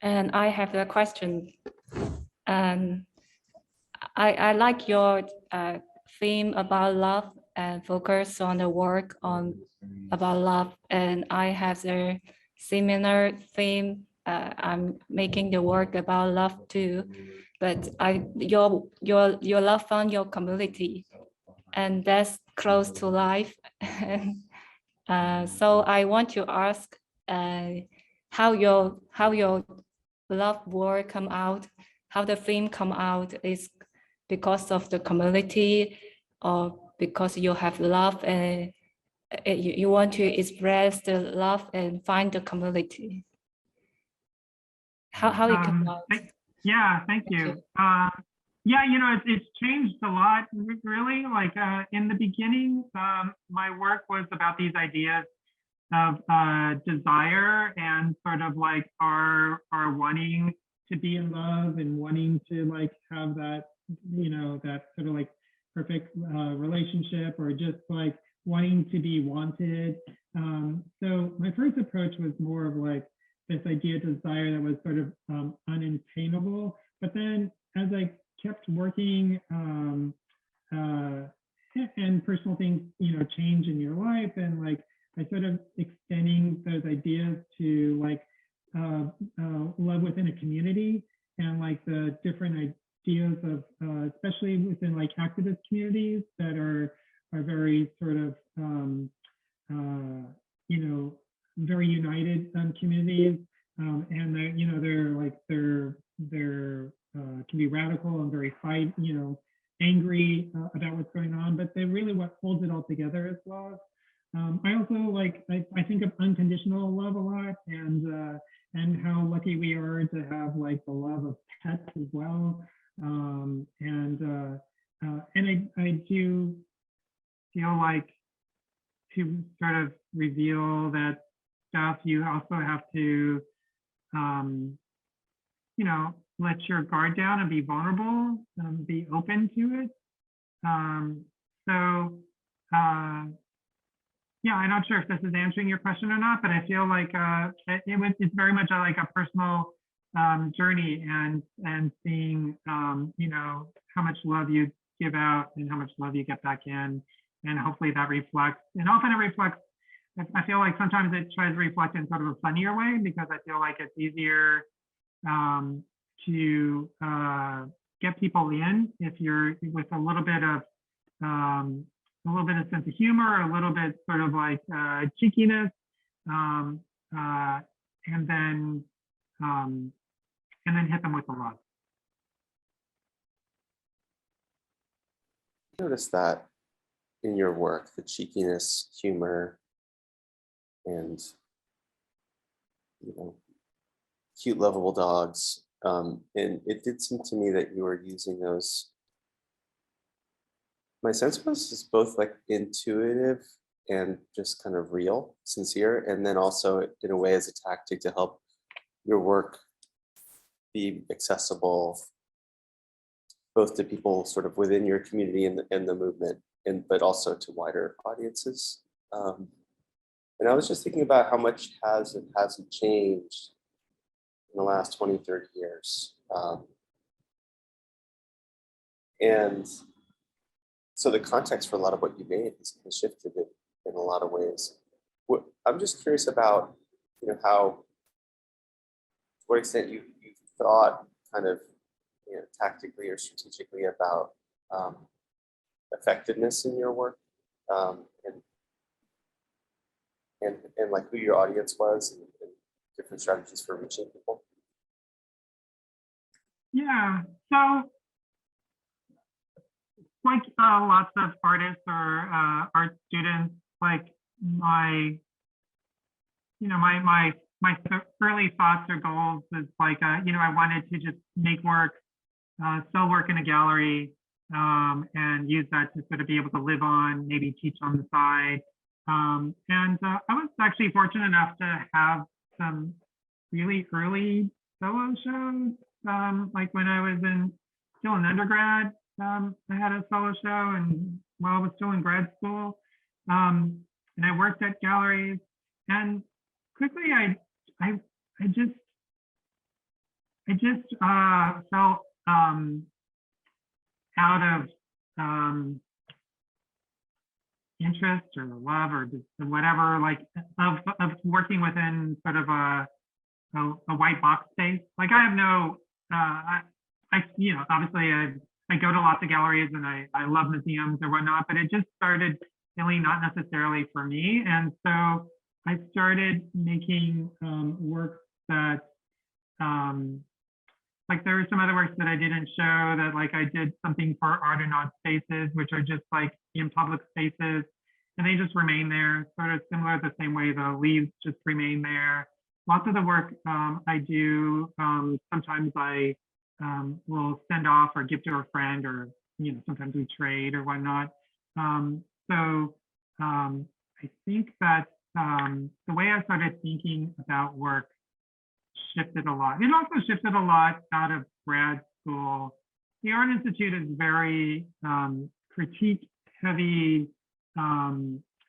And I have a question. I like your theme about love and focus on the work about love. And I have the similar theme. I'm making the work about love too, but your love found your community, and that's close to life. So I want to ask how your love work come out, how the theme come out is because of the community or because you have love and you want to express the love and find the community. How it come out? Yeah, thank you. Yeah, you know, it's changed a lot, really. Like in the beginning, my work was about these ideas of desire and sort of like our wanting to be in love and wanting to like have that, you know, that sort of like perfect relationship, or just like wanting to be wanted. So my first approach was more of like this idea of desire that was sort of unattainable. But then as I kept working and personal things, you know, change in your life, and like I sort of extending those ideas to like love within a community, and like the different ideas of, especially within like activist communities that are very sort of, you know, very united communities, and they're, you know, they're can be radical and very you know, angry about what's going on, but they really, what holds it all together is love. I also like, I think of unconditional love a lot, and how lucky we are to have like the love of pets as well. And I do feel like to sort of reveal that stuff, you also have to, you know, let your guard down and be vulnerable, be open to it. Yeah, I'm not sure if this is answering your question or not, but I feel like it's very much like a personal journey, and seeing, you know, how much love you give out and how much love you get back in, and hopefully that reflects. And often it reflects. I feel like sometimes it tries to reflect in sort of a funnier way, because I feel like it's easier to get people in if you're with a little bit of sense of humor, a little bit sort of like cheekiness, and then hit them with the love. Notice that in your work, the cheekiness, humor, and, you know, cute, lovable dogs. And it did seem to me that you were using those. My sense was it's both like intuitive and just kind of real, sincere, and then also in a way as a tactic to help your work be accessible both to people sort of within your community and the movement, but also to wider audiences. And I was just thinking about how much has and hasn't changed in the last 20, 30 years. And so the context for a lot of what you made has shifted in a lot of ways. I'm just curious about, you know, how, to what extent you thought kind of, you know, tactically or strategically about effectiveness in your work, and like who your audience was, and different strategies for reaching people. Yeah, so like lots of artists or art students, like my early thoughts or goals is like, you know, I wanted to just make work, sell work in a gallery, and use that to sort of be able to live on, maybe teach on the side. And I was actually fortunate enough to have some really early solo shows. Like when I was still an undergrad, I had a solo show, and while I was still in grad school, and I worked at galleries, and quickly I just felt out of interest or love or whatever, like of working within sort of a white box space. Like I have no, you know, obviously I go to lots of galleries and I love museums or whatnot, but it just started feeling not necessarily for me. And so I started making works that, like there were some other works that I didn't show, that like I did something for Art and Odd Spaces, which are just like in public spaces, and they just remain there, sort of similar the same way the leaves just remain there. Lots of the work I do, sometimes I will send off or give to a friend, or, you know, sometimes we trade or whatnot. So I think that the way I started thinking about work shifted a lot. It also shifted a lot out of grad school. The Art Institute is very critique heavy,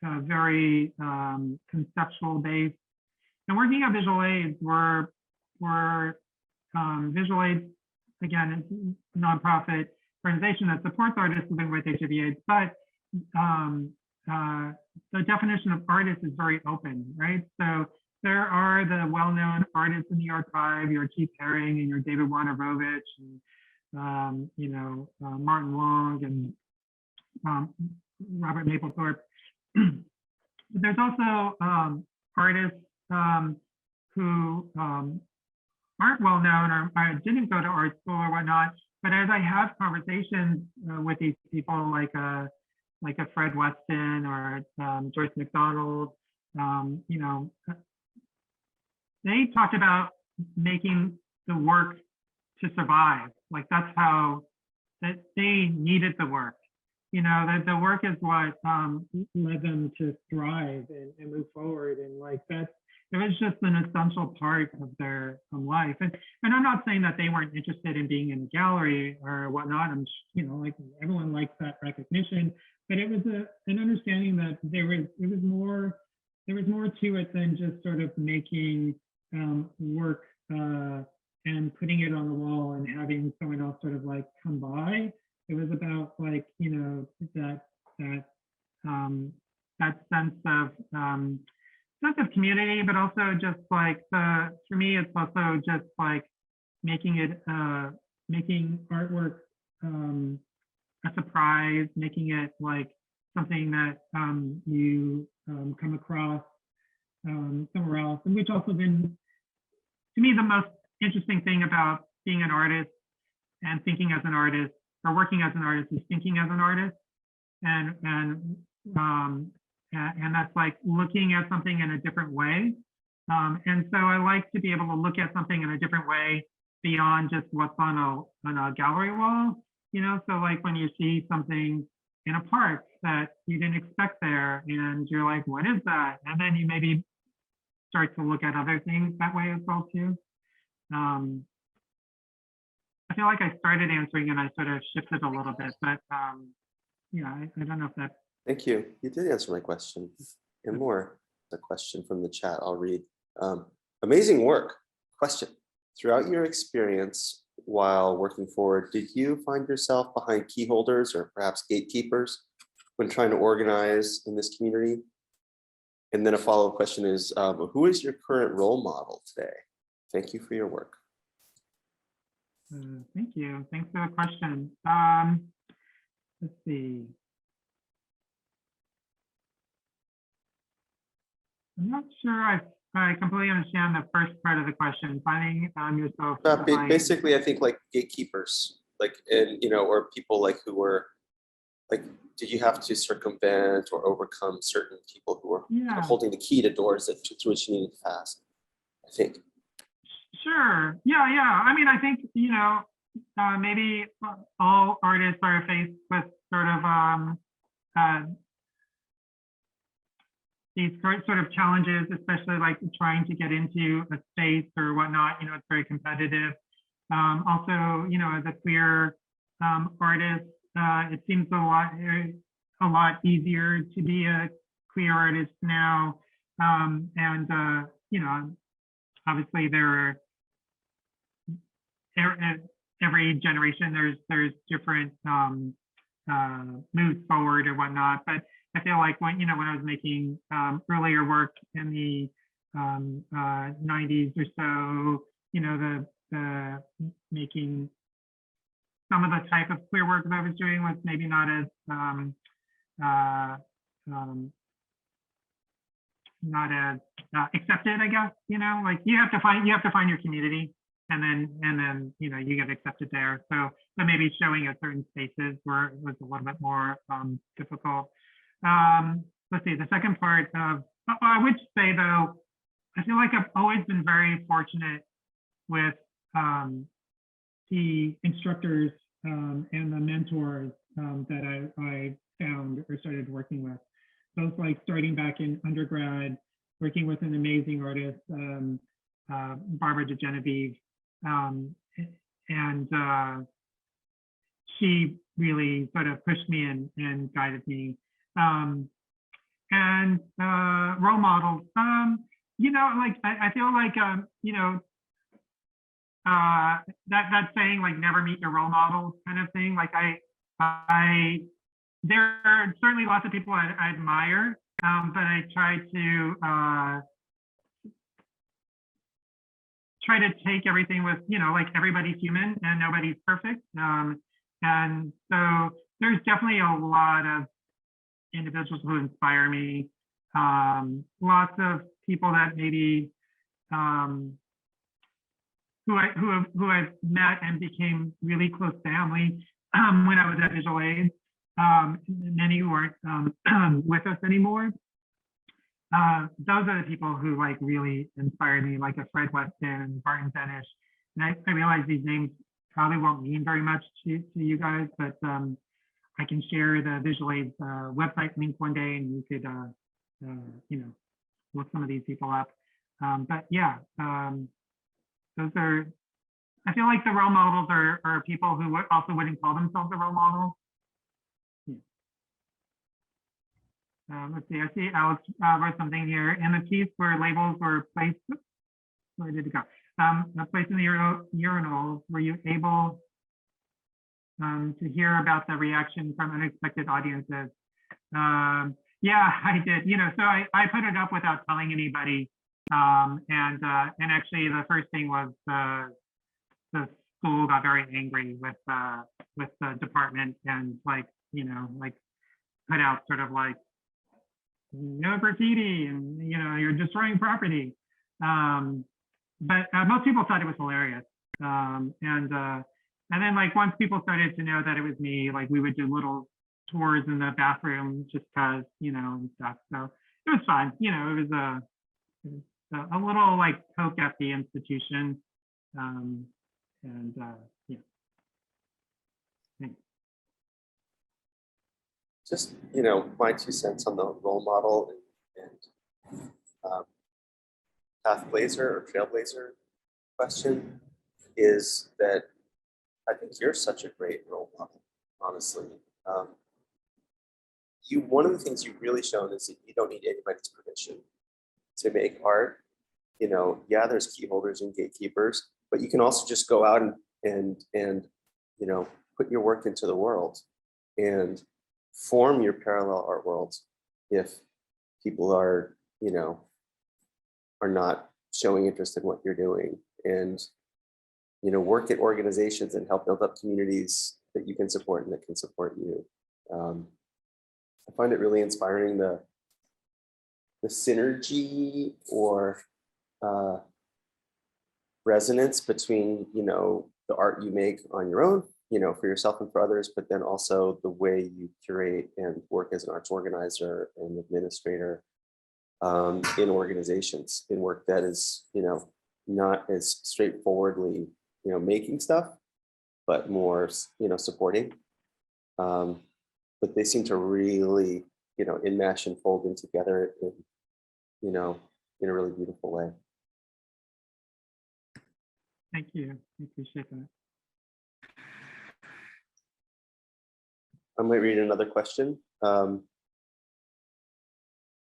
very conceptual based. And working at Visual Aids, we're Visual Aids, again, it's a nonprofit organization that supports artists living with HIV/AIDS, but the definition of artist is very open, right? So there are the well-known artists in the archive, your Keith Haring and your David Wojnarowicz, and you know, Martin Long and Robert Mapplethorpe. But there's also artists who aren't well known, or didn't go to art school or whatnot. But as I have conversations with these people, like like a Fred Weston or Joyce McDonald, you know, they talked about making the work to survive. Like that's how that they needed the work. You know, that the work is what led them to thrive and move forward. And like that, it was just an essential part of their life. And I'm not saying that they weren't interested in being in a gallery or whatnot. I'm, you know, like everyone likes that recognition, but it was an understanding that there was more to it than just sort of making work and putting it on the wall and having someone else sort of like come by. It was about like, you know, that sense of community, but also just like for me, it's also just like making artwork a surprise, making it like something that you come across somewhere else, and which also then, to me, the most interesting thing about being an artist and thinking as an artist or working as an artist is thinking as an artist, and that's like looking at something in a different way. And so I like to be able to look at something in a different way beyond just what's on a gallery wall. You know, so like when you see something in a park that you didn't expect there, and you're like, what is that? And then you maybe start to look at other things that way as well too. I feel like I started answering and I sort of shifted a little bit, but yeah, I don't know if that. Thank you. You did answer my question and more. A question from the chat I'll read. Amazing work. Question. Throughout your experience while working forward, did you find yourself behind key holders or perhaps gatekeepers when trying to organize in this community? And then a follow-up question is, who is your current role model today? Thank you for your work. Thank you. Thanks for the question. Let's see. I'm not sure I completely understand the first part of the question. Finding yourself. Basically, I think like gatekeepers, like, and you know, or people like who were like, did you have to circumvent or overcome certain people who were holding the key to doors that through which you needed to pass? I think. Sure. Yeah. I mean, I think, you know, maybe all artists are faced with sort of these sort of challenges, especially like trying to get into a space or whatnot. You know, it's very competitive. Also, you know, as a queer artist, it seems a lot easier to be a queer artist now. You know, obviously every generation there's different moves forward or whatnot, but I feel like when I was making earlier work in the 90s or so, you know, the making some of the type of queer work that I was doing was maybe not as accepted, I guess. You know, like you have to find your community, and then you know, you get accepted there. So maybe showing at certain spaces where it was a little bit more difficult. Let's see, the second part of, I would say though, I feel like I've always been very fortunate with the instructors and the mentors that I found or started working with. Both like starting back in undergrad, working with an amazing artist, Barbara DeGenevieve, and she really sort of pushed me and guided me. And role models, you know, like I feel like you know, that saying like never meet your role models kind of thing. Like there are certainly lots of people I admire, but I try to take everything with, you know, like everybody's human and nobody's perfect. And so there's definitely a lot of individuals who inspire me. Lots of people that maybe who I've met and became really close family when I was at Visual Aid. many who aren't with us anymore. Those are the people who like really inspired me, like a Fred Weston, Barton Benish. And I realize these names probably won't mean very much to you guys, but I can share the Visual Aids website link one day, and you could, you know, look some of these people up. But yeah, those are, I feel like the role models are people who also wouldn't call themselves a role model. Let's see, I see Alex wrote something here. In the piece where labels were placed, where did it go? Placed in the urinals, were you able to hear about the reaction from unexpected audiences? Yeah, I did. You know, so I put it up without telling anybody. And actually, the first thing was the school got very angry with the department and like, you know, like put out sort of like, no graffiti and, you know, you're destroying property. But most people thought it was hilarious. And then like once people started to know that it was me, like we would do little tours in the bathroom just cause, you know, and stuff. So it was fun. You know, it was a little like poke at the institution. Yeah. Thanks. Just, you know, my 2 cents on the role model and path blazer or trailblazer question is that I think you're such a great role model, honestly. One of the things you've really shown is that you don't need anybody's permission to make art. You know, yeah, there's key holders and gatekeepers, but you can also just go out and you know, put your work into the world and form your parallel art worlds if people are, you know, are not showing interest in what you're doing, and, you know, work at organizations and help build up communities that you can support and that can support you. I find it really inspiring the synergy or resonance between, you know, the art you make on your own, you know, for yourself and for others, but then also the way you curate and work as an arts organizer and administrator in organizations, in work that is, you know, not as straightforwardly, you know, making stuff, but more, you know, supporting. But they seem to really, you know, enmesh and fold in together in, you know, in a really beautiful way. Thank you. I appreciate that. I might read another question.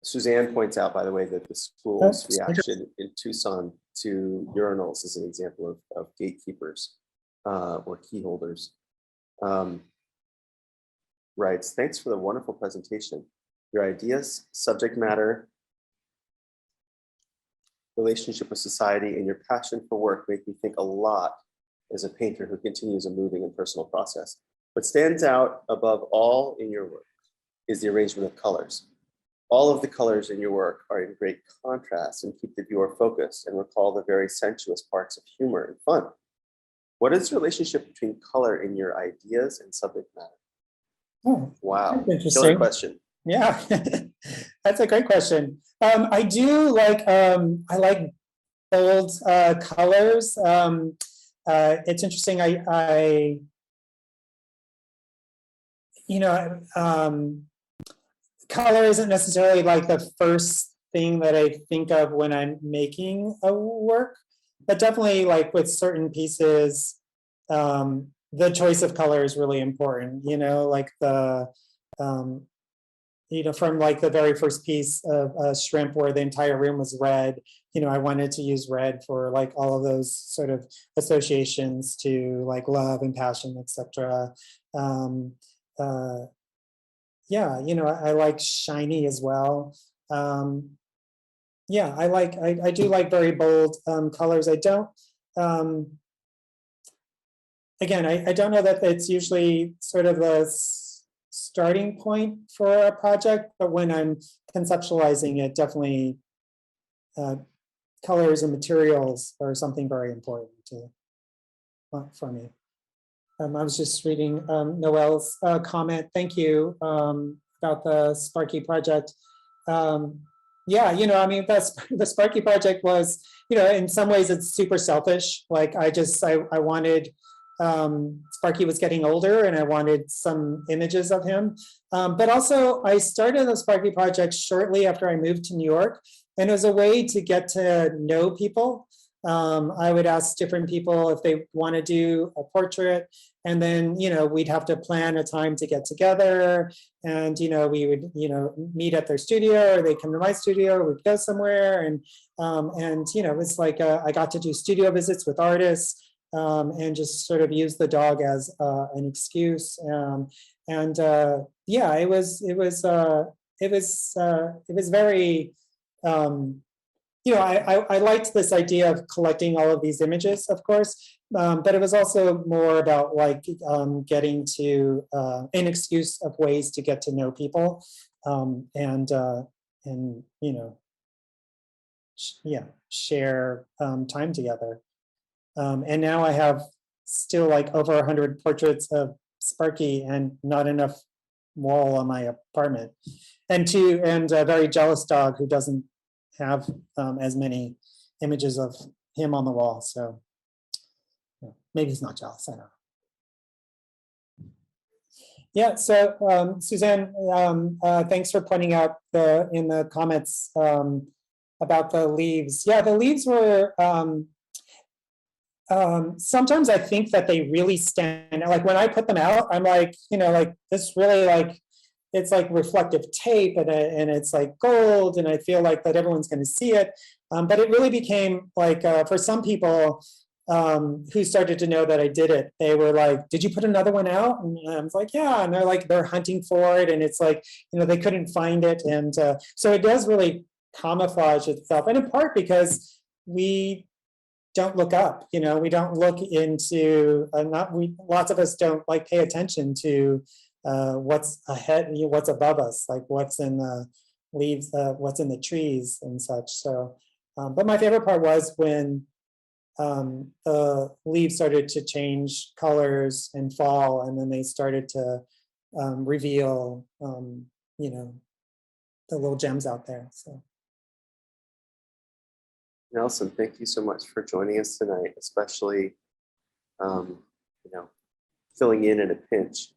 Suzanne points out, by the way, that the school's reaction in Tucson to urinals is an example of gatekeepers or key holders. Writes, thanks for the wonderful presentation. Your ideas, subject matter, relationship with society, and your passion for work make me think a lot as a painter who continues a moving and personal process. What stands out above all in your work is the arrangement of colors. All of the colors in your work are in great contrast and keep the viewer focused and recall the very sensuous parts of humor and fun. What is the relationship between color in your ideas and subject matter? Oh, wow, interesting. killer question. Yeah, that's a great question. I do like, I like bold colors. It's interesting, you know, color isn't necessarily like the first thing that I think of when I'm making a work, but definitely like with certain pieces, the choice of color is really important, you know, like the, you know, from like the very first piece of Shrimp where the entire room was red, you know, I wanted to use red for like all of those sort of associations to like love and passion, etc. Yeah, you know, I like shiny as well. Yeah, I do like very bold colors. I don't, again, I don't know that it's usually sort of the starting point for a project, but when I'm conceptualizing it, definitely colors and materials are something very important for me. I was just reading Noel's comment. Thank you about the Sparky Project. Yeah, you know, I mean, the Sparky Project was, you know, in some ways it's super selfish. Like I wanted, Sparky was getting older and I wanted some images of him. But also I started the Sparky Project shortly after I moved to New York, and it was a way to get to know people. I would ask different people if they want to do a portrait, and then, you know, we'd have to plan a time to get together, and, you know, we would, you know, meet at their studio, or they come to my studio, or we'd go somewhere, and you know, it was like I got to do studio visits with artists, and just sort of use the dog as an excuse, yeah, it was very. You know, I liked this idea of collecting all of these images, of course, but it was also more about like getting to an excuse of ways to get to know people, and you know, yeah, share time together. And now I have still like over 100 portraits of Sparky and not enough wall on my apartment, and a very jealous dog who doesn't have as many images of him on the wall. So yeah, maybe he's not jealous, I don't know. Yeah, so Suzanne, thanks for pointing out in the comments about the leaves. Yeah, the leaves were, sometimes I think that they really stand, like when I put them out, I'm like, you know, like this really like, it's like reflective tape, and it's like gold, and I feel like that everyone's going to see it. But it really became like, for some people who started to know that I did it, they were like, did you put another one out? And I was like, yeah. And they're hunting for it, and it's like, you know, they couldn't find it. And so it does really camouflage itself, and in part because we don't look up, you know, we don't look into, lots of us don't like pay attention to what's ahead, what's above us, like what's in the leaves, what's in the trees and such. So, but my favorite part was when the leaves started to change colors and fall, and then they started to reveal, you know, the little gems out there. So. Nelson, thank you so much for joining us tonight, especially, you know, filling in a pinch.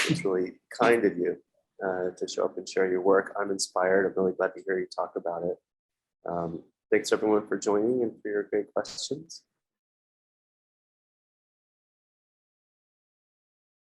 It's really kind of you to show up and share your work. I'm inspired. I'm really glad to hear you talk about it. Thanks everyone for joining and for your great questions.